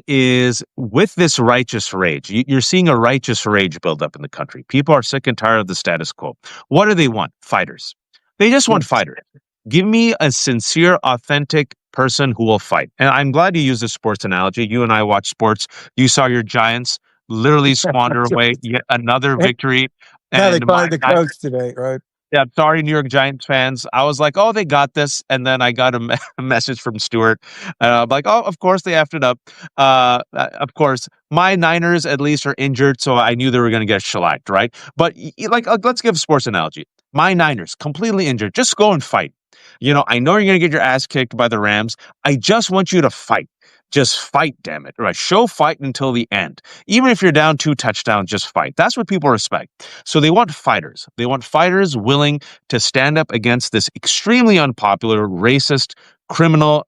is with this righteous rage. You're seeing a righteous rage build up in the country. People are sick and tired of the status quo. What do they want? Fighters. They just want fighters. Give me a sincere, authentic person who will fight. And I'm glad you used a sports analogy. You and I watch sports. You saw your Giants literally squander away yet another victory. Now they And fired the coach today, right? yeah, I'm sorry, New York Giants fans. I was like, oh, they got this. And then I got a message from Stuart. I'm like, oh, of course they effed it up. Of course, my Niners at least are injured, so I knew they were going to get shellacked, right? But let's give a sports analogy. My Niners completely injured. Just go and fight. I know you're going to get your ass kicked by the Rams. I just want you to fight. Just fight, damn it. Right? Show fight until the end. Even if you're down 2 touchdowns, just fight. That's what people respect. So they want fighters. They want fighters willing to stand up against this extremely unpopular, racist, criminal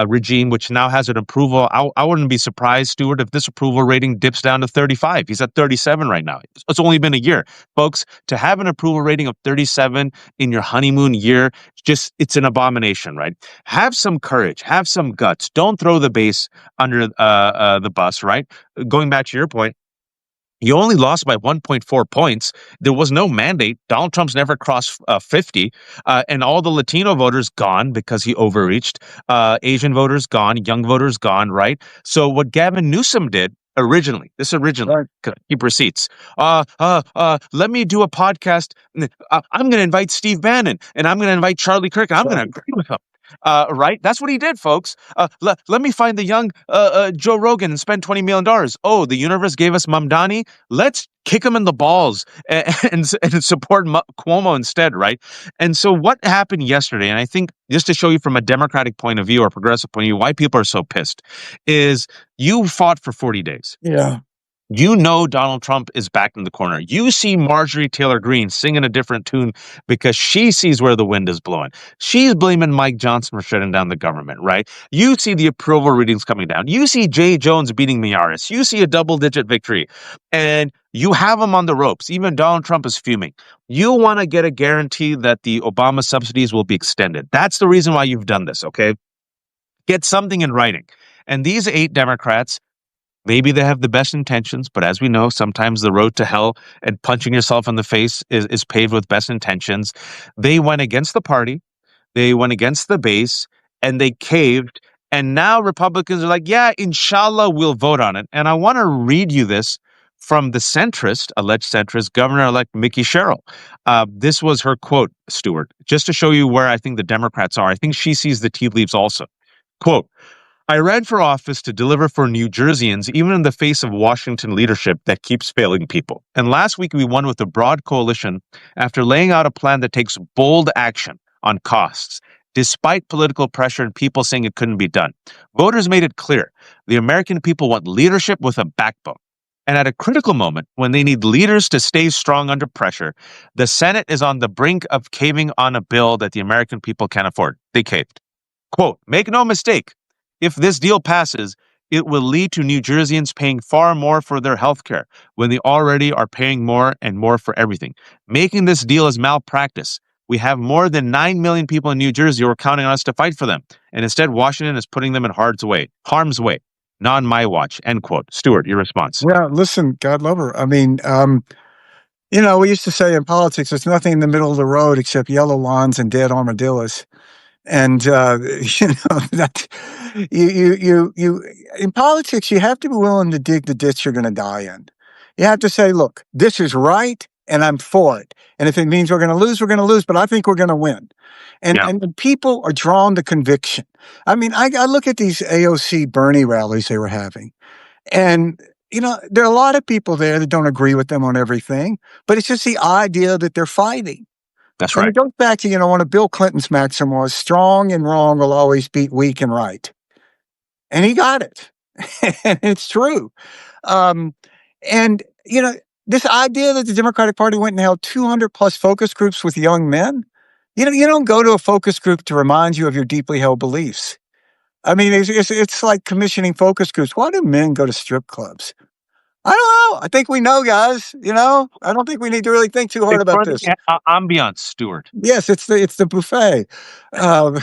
regime, which now has an approval. I wouldn't be surprised, Stuart, if this approval rating dips down to 35. He's at 37 right now. It's only been a year. Folks, to have an approval rating of 37 in your honeymoon year, it's an abomination, right? Have some courage, have some guts. Don't throw the base under the bus, right? Going back to your point, you only lost by 1.4 points. There was no mandate. Donald Trump's never crossed 50. And all the Latino voters gone because he overreached. Asian voters gone. Young voters gone, right? So what Gavin Newsom did originally, Right. keep receipts. Let me do a podcast. I'm going to invite Steve Bannon and I'm going to invite Charlie Kirk. And I'm going to agree with him. Right? That's what he did, folks. Let me find the young Joe Rogan and spend $20 million. Oh, the universe gave us Mamdani. Let's kick him in the balls and support Cuomo instead, right? And so what happened yesterday, and I think just to show you from a Democratic point of view or progressive point of view, why people are so pissed, is you fought for 40 days. Yeah. Donald Trump is back in the corner. You see Marjorie Taylor Greene singing a different tune because she sees where the wind is blowing. She's blaming Mike Johnson for shutting down the government, right? You see the approval readings coming down. You see Jay Jones beating Miyares. You see a double-digit victory. And you have him on the ropes. Even Donald Trump is fuming. You want to get a guarantee that the Obama subsidies will be extended. That's the reason why you've done this, okay? Get something in writing. And these 8 Democrats, maybe they have the best intentions, but as we know, sometimes the road to hell and punching yourself in the face is paved with best intentions. They went against the party, they went against the base, and they caved. And now Republicans are like, yeah, inshallah, we'll vote on it. And I want to read you this from the alleged centrist, Governor-elect Mickey Sherrill. This was her quote, Stuart, just to show you where I think the Democrats are. I think she sees the tea leaves also. Quote, I ran for office to deliver for New Jerseyans, even in the face of Washington leadership that keeps failing people. And last week, we won with a broad coalition after laying out a plan that takes bold action on costs, despite political pressure and people saying it couldn't be done. Voters made it clear the American people want leadership with a backbone. And at a critical moment, when they need leaders to stay strong under pressure, the Senate is on the brink of caving on a bill that the American people can't afford. They caved. Quote, make no mistake, if this deal passes, it will lead to New Jerseyans paying far more for their health care when they already are paying more and more for everything. Making this deal is malpractice. We have more than 9 million people in New Jersey who are counting on us to fight for them. And instead, Washington is putting them in harm's way. Not on my watch. End quote. Stuart, your response. Yeah, listen, God love her. I mean, we used to say in politics, there's nothing in the middle of the road except yellow lawns and dead armadillos. And that you in politics, you have to be willing to dig the ditch you're going to die in. You have to say, look, this is right, and I'm for it. And if it means we're going to lose, we're going to lose. But I think we're going to win. And the people are drawn to conviction. I mean, I look at these AOC Bernie rallies they were having, and there are a lot of people there that don't agree with them on everything. But it's just the idea that they're fighting. That's And right. it goes back to, one of Bill Clinton's maxim was strong and wrong will always beat weak and right. And he got it. And it's true. And, this idea that the Democratic Party went and held 200 plus focus groups with young men, you don't go to a focus group to remind you of your deeply held beliefs. I mean, it's like commissioning focus groups. Why do men go to strip clubs? I don't know. I think we know, guys. I don't think we need to really think too hard It's about for this. the ambiance, Stuart. Yes, it's the buffet. Um,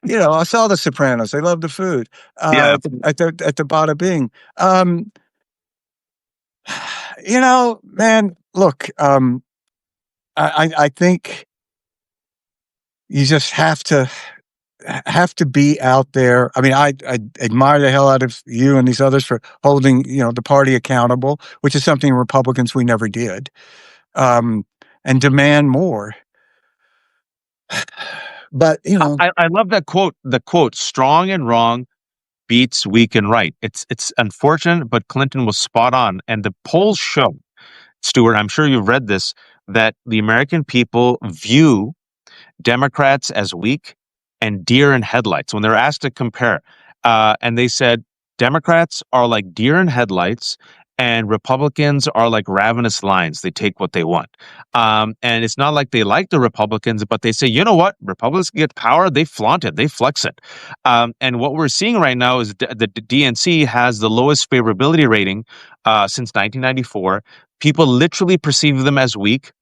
I saw The Sopranos. They love the food Yeah. at the Bada Bing. Man, look, I think you just have to be out there. I mean, I admire the hell out of you and these others for holding, the party accountable, which is something Republicans we never did, and demand more. But I love that quote. The quote: "Strong and wrong beats weak and right." It's unfortunate, but Clinton was spot on, and the polls show, Stuart, I'm sure you've read this, that the American people view Democrats as weak and deer in headlights when they're asked to compare. And they said Democrats are like deer in headlights and Republicans are like ravenous lions. They take what they want. And it's not like they like the Republicans, but they say, you know what? Republicans get power. They flaunt it. They flex it. And what we're seeing right now is the DNC has the lowest favorability rating since 1994. People literally perceive them as weak,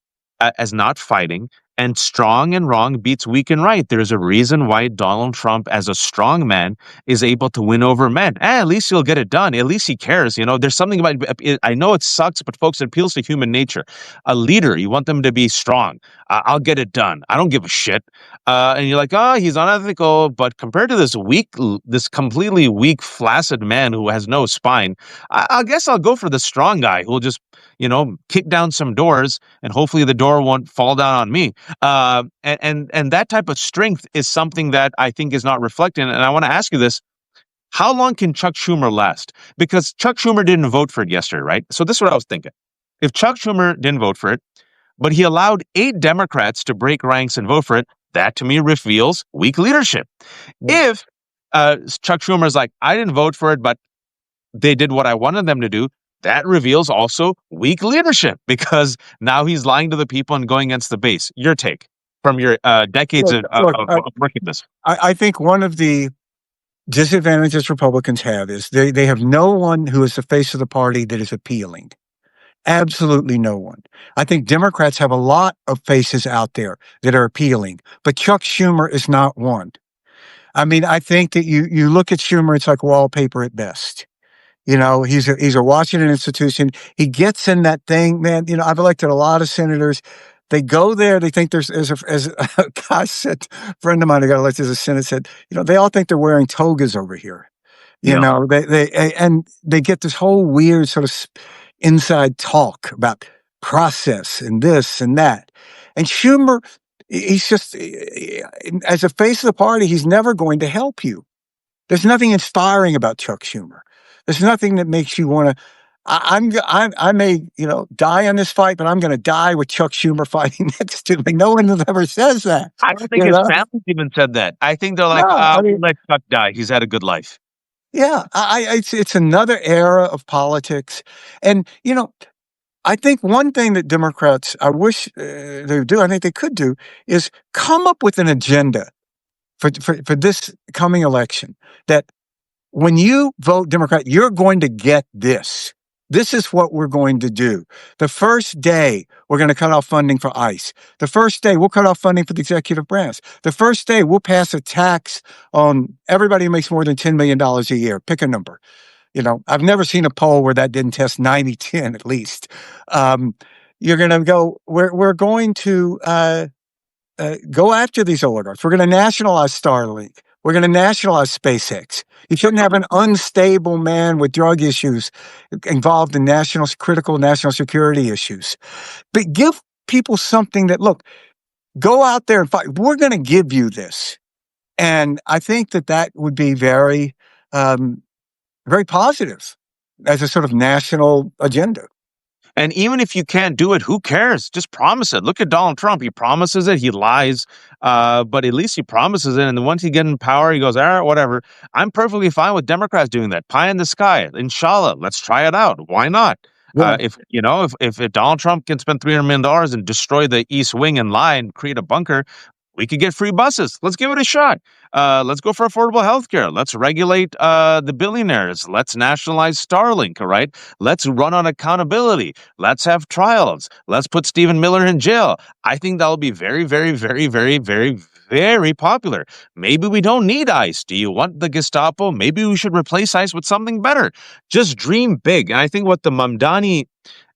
as not fighting, and strong and wrong beats weak and right. There's a reason why Donald Trump, as a strong man, is able to win over men. At least he'll get it done. At least he cares. There's something about it. I know it sucks, but folks, it appeals to human nature. A leader, you want them to be strong. I'll get it done. I don't give a shit. And you're like, oh, he's unethical. But compared to this completely weak, flaccid man who has no spine, I guess I'll go for the strong guy who will just, kick down some doors and hopefully the door won't fall down on me. And that type of strength is something that I think is not reflected. And I want to ask you this: how long can Chuck Schumer last? Because Chuck Schumer didn't vote for it yesterday, right? So this is what I was thinking: if Chuck Schumer didn't vote for it, but he allowed 8 Democrats to break ranks and vote for it, that to me reveals weak leadership. If Chuck Schumer's like, I didn't vote for it, but they did what I wanted them to do, that reveals also weak leadership, because now he's lying to the people and going against the base. Your take from your decades look, of look, working this. I think one of the disadvantages Republicans have is they have no one who is the face of the party that is appealing. Absolutely no one. I think Democrats have a lot of faces out there that are appealing, but Chuck Schumer is not one. I mean, I think that you look at Schumer, it's like wallpaper at best. He's a Washington institution. He gets in that thing, man. I've elected a lot of senators. They go there. They think there's, as a guy said, a friend of mine who got elected as a senator said, they all think they're wearing togas over here. Yeah. They get this whole weird sort of inside talk about process and this and that. And Schumer, he's just, as a face of the party, he's never going to help you. There's nothing inspiring about Chuck Schumer. There's nothing that makes you want to. I may die on this fight, but I'm going to die with Chuck Schumer fighting next to me. No one ever says that. I don't think his family even said that. I think they're like, we'll let Chuck die. He's had a good life. Yeah, it's another era of politics, and I think one thing that Democrats, I wish they would do, I think they could do, is come up with an agenda for this coming election that when you vote Democrat, you're going to get this. This is what we're going to do. The first day, we're going to cut off funding for ICE. The first day, we'll cut off funding for the executive branch. The first day, we'll pass a tax on everybody who makes more than $10 million a year. Pick a number. I've never seen a poll where that didn't test 90-10 at least. You're going to go, we're going to go after these oligarchs. We're going to nationalize Starlink. We're going to nationalize SpaceX. You shouldn't have an unstable man with drug issues involved in critical national security issues. But give people something that, look, go out there and fight. We're going to give you this. And I think that would be very, very positive as a sort of national agenda. And even if you can't do it, who cares? Just promise it. Look at Donald Trump. He promises it. He lies. But at least he promises it. And then once he gets in power, he goes, all right, whatever. I'm perfectly fine with Democrats doing that. Pie in the sky. Inshallah. Let's try it out. Why not? Yeah. If Donald Trump can spend $300 million and destroy the East Wing and lie and create a bunker, we could get free buses. Let's give it a shot. Let's go for affordable health care. Let's regulate the billionaires. Let's nationalize Starlink, all right? Let's run on accountability. Let's have trials. Let's put Stephen Miller in jail. I think that'll be very, very, very, very, very, very popular. Maybe we don't need ICE. Do you want the Gestapo? Maybe we should replace ICE with something better. Just dream big. And I think what the Mamdani,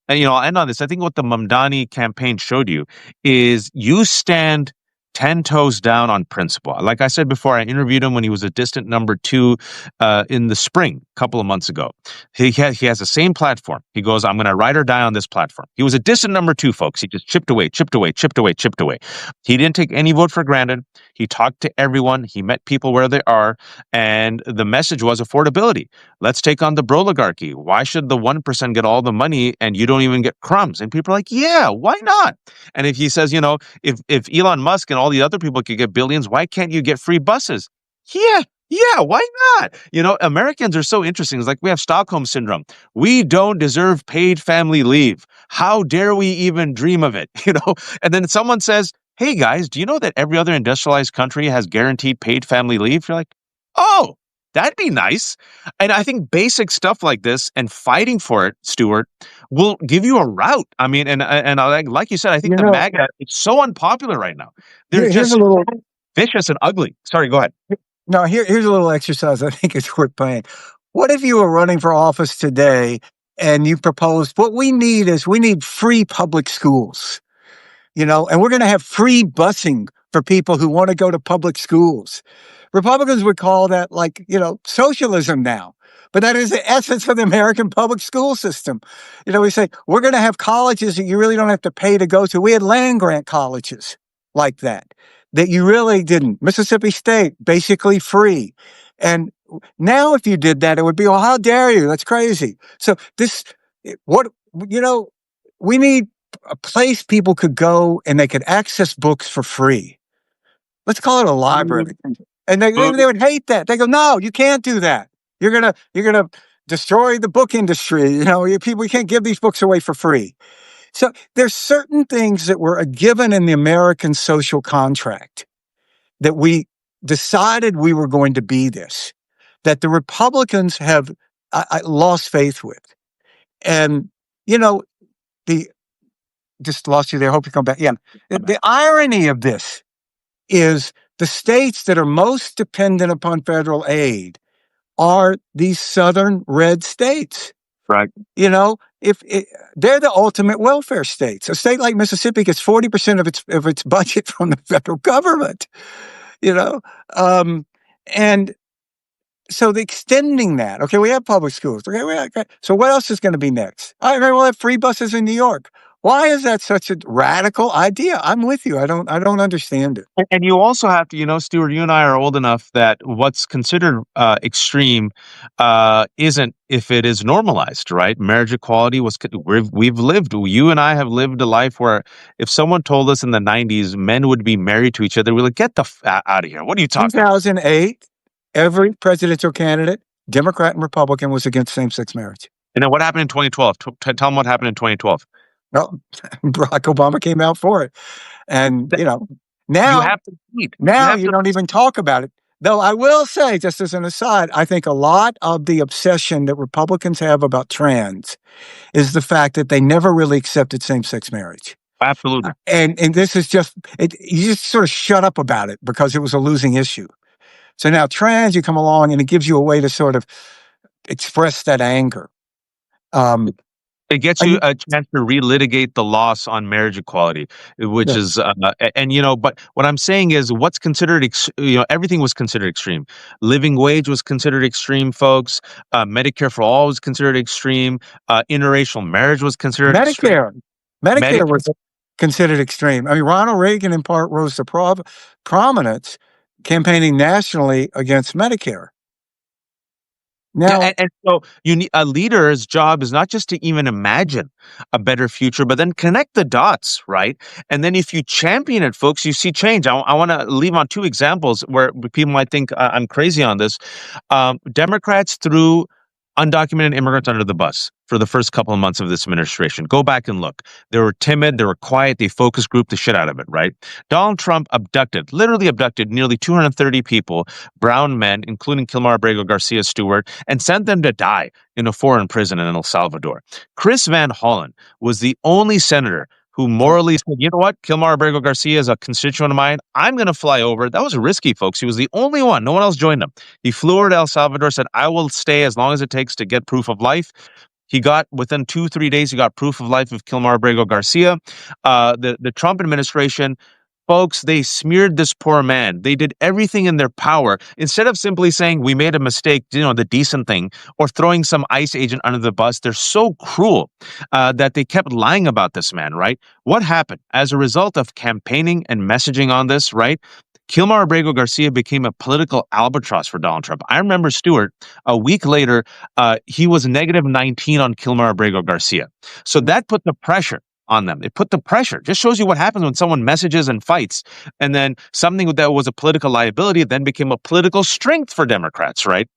and I'll end on this. I think what the Mamdani campaign showed you is you stand 10 toes down on principle. Like I said before, I interviewed him when he was a distant number two in the spring, a couple of months ago. He has the same platform. He goes, I'm going to ride or die on this platform. He was a distant number two, folks. He just chipped away, chipped away, chipped away, chipped away. He didn't take any vote for granted. He talked to everyone. He met people where they are. And the message was affordability. Let's take on the broligarchy. Why should the 1% get all the money and you don't even get crumbs? And people are like, yeah, why not? And if he says, if Elon Musk and all the other people could get billions, why can't you get free buses? Yeah, yeah, why not? Americans are so interesting. It's like we have Stockholm syndrome. We don't deserve paid family leave. How dare we even dream of it? And then someone says, hey guys, do you know that every other industrialized country has guaranteed paid family leave? You're like, oh, that'd be nice. And I think basic stuff like this and fighting for it, Stuart, will give you a route. I mean, and like you said, I think the MAGA, it's so unpopular right now. They're here's just a little vicious and ugly. Sorry, go ahead. No, here's a little exercise I think it's worth playing. What if you were running for office today and you proposed what we need free public schools, and we're going to have free busing for people who want to go to public schools. Republicans would call that socialism now. But that is the essence of the American public school system. We say, we're going to have colleges that you really don't have to pay to go to. We had land grant colleges like that you really didn't. Mississippi State, basically free. And now if you did that, it would be, well, how dare you? That's crazy. So we need a place people could go and they could access books for free. Let's call it a library. And they would hate that. They go, no, you can't do that. You're gonna destroy the book industry. We can't give these books away for free. So there's certain things that were a given in the American social contract that we decided we were going to be this, that the Republicans have lost faith with. And, just lost you there. Hope you come back. Yeah. The irony of this is the states that are most dependent upon federal aid are these southern red states. Right. If they're the ultimate welfare states. A state like Mississippi gets 40% of its budget from the federal government. And so the extending that. Okay, we have public schools. Okay, so what else is going to be next? All right, we'll have free buses in New York. Why is that such a radical idea? I'm with you. I don't understand it. And you also have to, Stuart, you and I are old enough that what's considered extreme isn't if it is normalized, right? Marriage equality you and I have lived a life where if someone told us in the 90s men would be married to each other, we're like, get the out of here. What are you talking about? 2008, every presidential candidate, Democrat and Republican, was against same-sex marriage. And then what happened in 2012? Tell them what happened in 2012. Well, Barack Obama came out for it. And, now you have to lead. You don't even talk about it. Though I will say, just as an aside, I think a lot of the obsession that Republicans have about trans is the fact that they never really accepted same-sex marriage. Absolutely. And this is you just sort of shut up about it because it was a losing issue. So now trans, you come along and it gives you a way to sort of express that anger. It gets you a chance to relitigate the loss on marriage equality, which is, but what I'm saying is what's considered, everything was considered extreme. Living wage was considered extreme, folks. Medicare for all was considered extreme. Interracial marriage was considered extreme. Medicare was considered extreme. I mean, Ronald Reagan in part rose to prominence campaigning nationally against Medicare. Now, and so you need a leader's job is not just to even imagine a better future, but then connect the dots, right? And then if you champion it, folks, you see change. I want to leave on two examples where people might think I'm crazy on this. Democrats threw undocumented immigrants under the bus for the first couple of months of this administration. Go back and look. They were timid, they were quiet, they focus grouped the shit out of it, right? Donald Trump literally abducted nearly 230 people, brown men, including Kilmar Abrego Garcia Stewart, and sent them to die in a foreign prison in El Salvador. Chris Van Hollen was the only senator who morally said, you know what, Kilmar Abrego Garcia is a constituent of mine. I'm going to fly over. That was risky, folks. He was the only one. No one else joined him. He flew over to El Salvador, said, I will stay as long as it takes to get proof of life. He got, within 2-3 days, he got proof of life of Kilmar Abrego Garcia. The Trump administration Folks, they smeared this poor man. They did everything in their power. Instead of simply saying, we made a mistake, the decent thing, or throwing some ICE agent under the bus, they're so cruel that they kept lying about this man, right? What happened? As a result of campaigning and messaging on this, right? Kilmar Abrego Garcia became a political albatross for Donald Trump. I remember, Stuart, a week later, he was -19 on Kilmar Abrego Garcia. So that put the pressure on them. It put the pressure. Just shows you what happens when someone messages and fights. And then something that was a political liability then became a political strength for Democrats, right?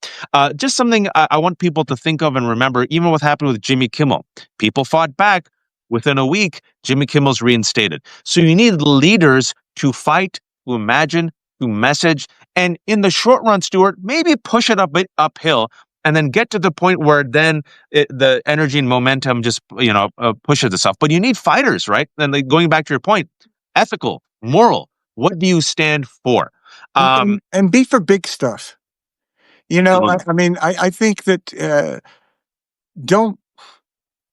Just something I want people to think of and remember, even what happened with Jimmy Kimmel. People fought back. Within a week, Jimmy Kimmel's reinstated. So you need leaders to fight, to imagine, to message, and in the short run, Stuart, maybe push it a bit uphill and then get to the point where then the energy and momentum just pushes itself. But you need fighters, right? And going back to your point, ethical, moral. What do you stand for? And be for big stuff. I think that don't.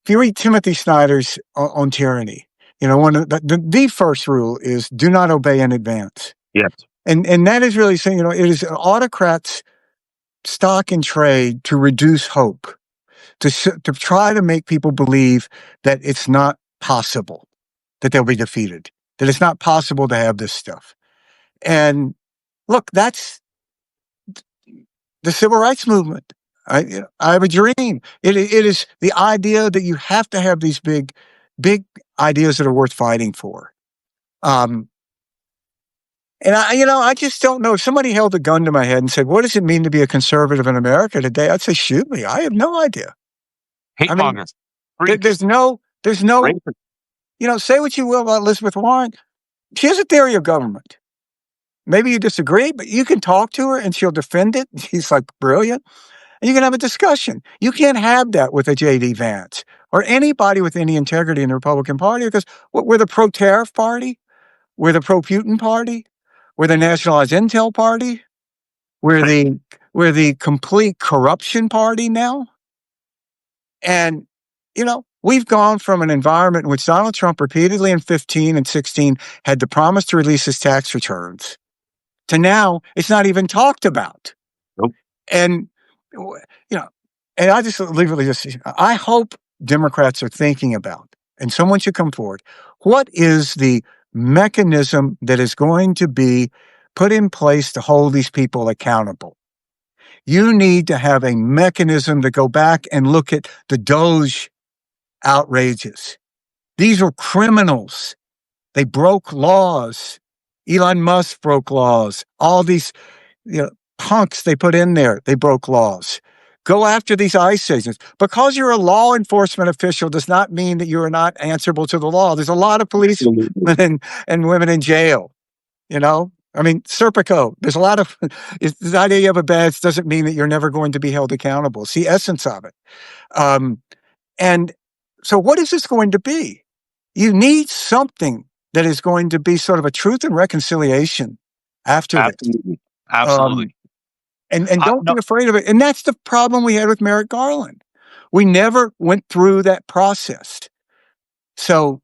If you read Timothy Snyder's on tyranny, one of the first rule is do not obey in advance. Yes, and that is really saying it is an autocrat's stock and trade to reduce hope, to try to make people believe that it's not possible, that they'll be defeated, that it's not possible to have this stuff. And look, that's the civil rights movement. I have a dream. It is the idea that you have to have these big ideas that are worth fighting for. And I just don't know. If somebody held a gun to my head and said, "What does it mean to be a conservative in America today?" I'd say, "Shoot me." I have no idea. Hate mongers. There's no. Say what you will about Elizabeth Warren. She has a theory of government. Maybe you disagree, but you can talk to her and she'll defend it. She's like brilliant. And you can have a discussion. You can't have that with a J.D. Vance or anybody with any integrity in the Republican Party because we're the pro-tariff party. We're the pro-Putin party. We're the nationalized intel party. We're the complete corruption party now. And, we've gone from an environment in which Donald Trump repeatedly in 15 and 16 had the promise to release his tax returns to now it's not even talked about. Nope. And, and I just literally I hope Democrats are thinking about, and someone should come forward, what is the mechanism that is going to be put in place to hold these people accountable? You need to have a mechanism to go back and look at the Doge outrages. These were criminals. They broke laws. Elon Musk broke laws. All these punks they put in there, they broke laws. Go after these ICE agents. Because you're a law enforcement official does not mean that you are not answerable to the law. There's a lot of policemen and women in jail. Serpico, there's a lot of, the idea you have a badge doesn't mean that you're never going to be held accountable. It's the essence of it. And so what is this going to be? You need something that is going to be sort of a truth and reconciliation after this. Absolutely. And don't be afraid of it. And that's the problem we had with Merrick Garland. We never went through that process. So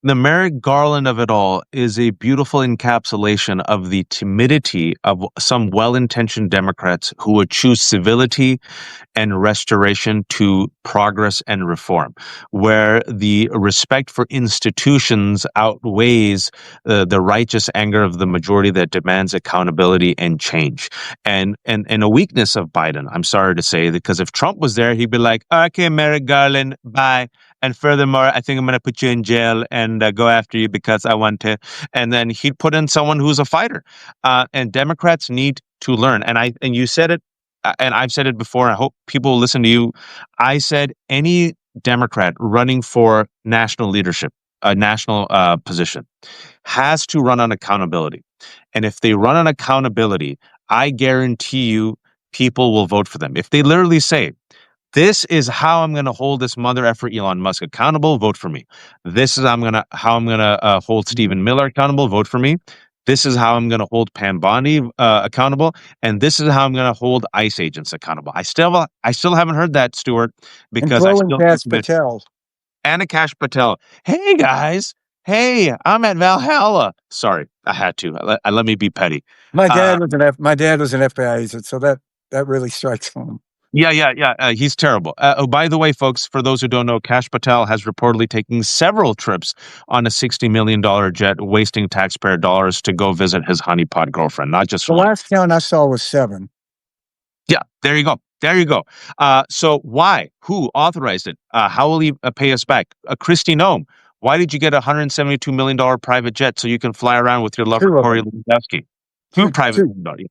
the Merrick Garland of it all is a beautiful encapsulation of the timidity of some well-intentioned Democrats who would choose civility and restoration to progress and reform, where the respect for institutions outweighs the righteous anger of the majority that demands accountability and change. And a weakness of Biden, I'm sorry to say, because if Trump was there, he'd be like, "Okay, Merrick Garland, bye. And furthermore, I think I'm going to put you in jail and go after you because I want to." And then he'd put in someone who's a fighter. And Democrats need to learn. And you said it, and I've said it before. I hope people will listen to you. I said any Democrat running for national leadership, a national position, has to run on accountability. And if they run on accountability, I guarantee you people will vote for them. If they literally say, "This is how I'm going to hold this mother effer Elon Musk accountable, vote for me. This is how I'm going to hold Stephen Miller accountable, vote for me. This is how I'm going to hold Pam Bondi accountable, and this is how I'm going to hold ICE agents accountable." I still haven't heard that, Stuart, because and Patel. Anna Cash Patel. Hey guys. Hey, I'm at Valhalla. Sorry, I had to. Let me be petty. My Uh, dad was an FBI agent, so that really strikes home. yeah. He's terrible. Oh, by the way, folks, for those who don't know, Cash Patel has reportedly taken several trips on a $60 million jet, wasting taxpayer dollars to go visit his honeypot girlfriend, not just The one. last count I saw was 7. Yeah, there you go. There you go. So why? Who authorized it? How will he pay us back? Christy Nome, why did you get a $172 million private jet so you can fly around with your lover, 2 of Corey them. Lewandowski? Two 2, private 2. million.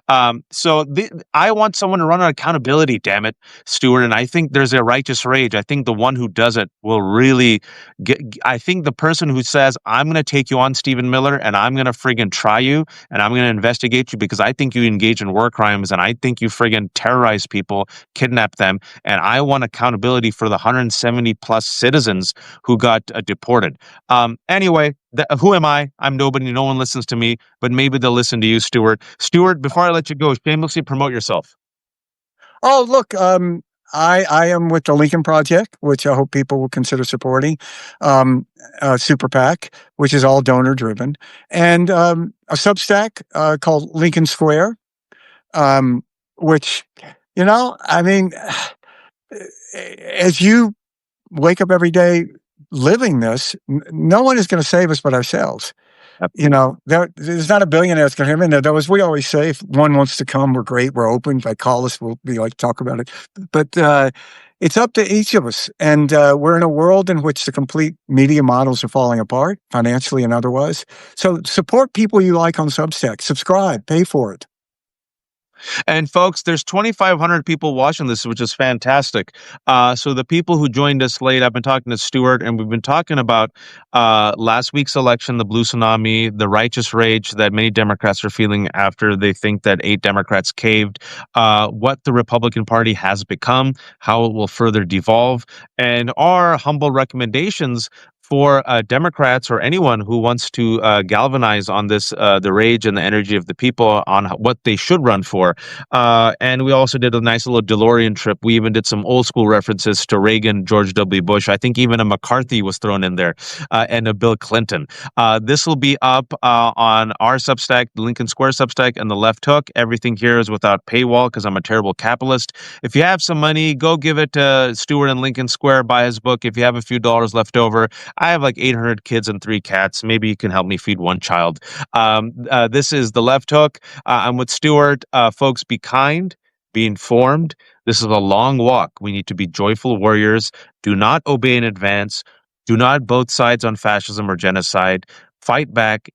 I want someone to run on accountability, damn it, Stuart. And I think there's a righteous rage. I think the one who does it will really get. I think the person who says, I'm going to take you on, Stephen Miller, and I'm going to friggin' try you and I'm going to investigate you because I think you engage in war crimes and I think you friggin' terrorize people, kidnap them. And I want accountability for the 170 plus citizens who got deported. Anyway, who am I? I'm nobody. No one listens to me, but maybe they'll listen to you, Stuart. Stuart, before I let you go, shamelessly promote yourself. Oh, look, I am with the Lincoln Project, which I hope people will consider supporting. Super PAC, which is all donor driven, and a Substack called Lincoln Square, which, I mean, as you wake up every day living this, no one is going to save us but ourselves. There's not a billionaire that's going to come in there. Though, as we always say, if one wants to come, we're great. We're open. Like, call us. We'll be like, talk about it. But it's up to each of us. And we're in a world in which the complete media models are falling apart, financially and otherwise. So support people you like on Substack. Subscribe. Pay for it. And folks, there's 2,500 people watching this, which is fantastic. So the people who joined us late, I've been talking to Stuart, and we've been talking about last week's election, the blue tsunami, the righteous rage that many Democrats are feeling after they think that 8 Democrats caved, what the Republican Party has become, how it will further devolve, and our humble recommendations for Democrats or anyone who wants to galvanize on this, the rage and the energy of the people on what they should run for. And we also did a nice little DeLorean trip. We even did some old school references to Reagan, George W. Bush. I think even a McCarthy was thrown in there, and a Bill Clinton. This will be up on our Substack, the Lincoln Square Substack, and the Left Hook. Everything here is without paywall because I'm a terrible capitalist. If you have some money, go give it to Stuart in Lincoln Square, buy his book. If you have a few dollars left over, I have like 800 kids and 3 cats. Maybe you can help me feed one child. This is the Left Hook. I'm with Stuart. Folks, be kind, be informed. This is a long walk. We need to be joyful warriors. Do not obey in advance. Do not both sides on fascism or genocide. Fight back,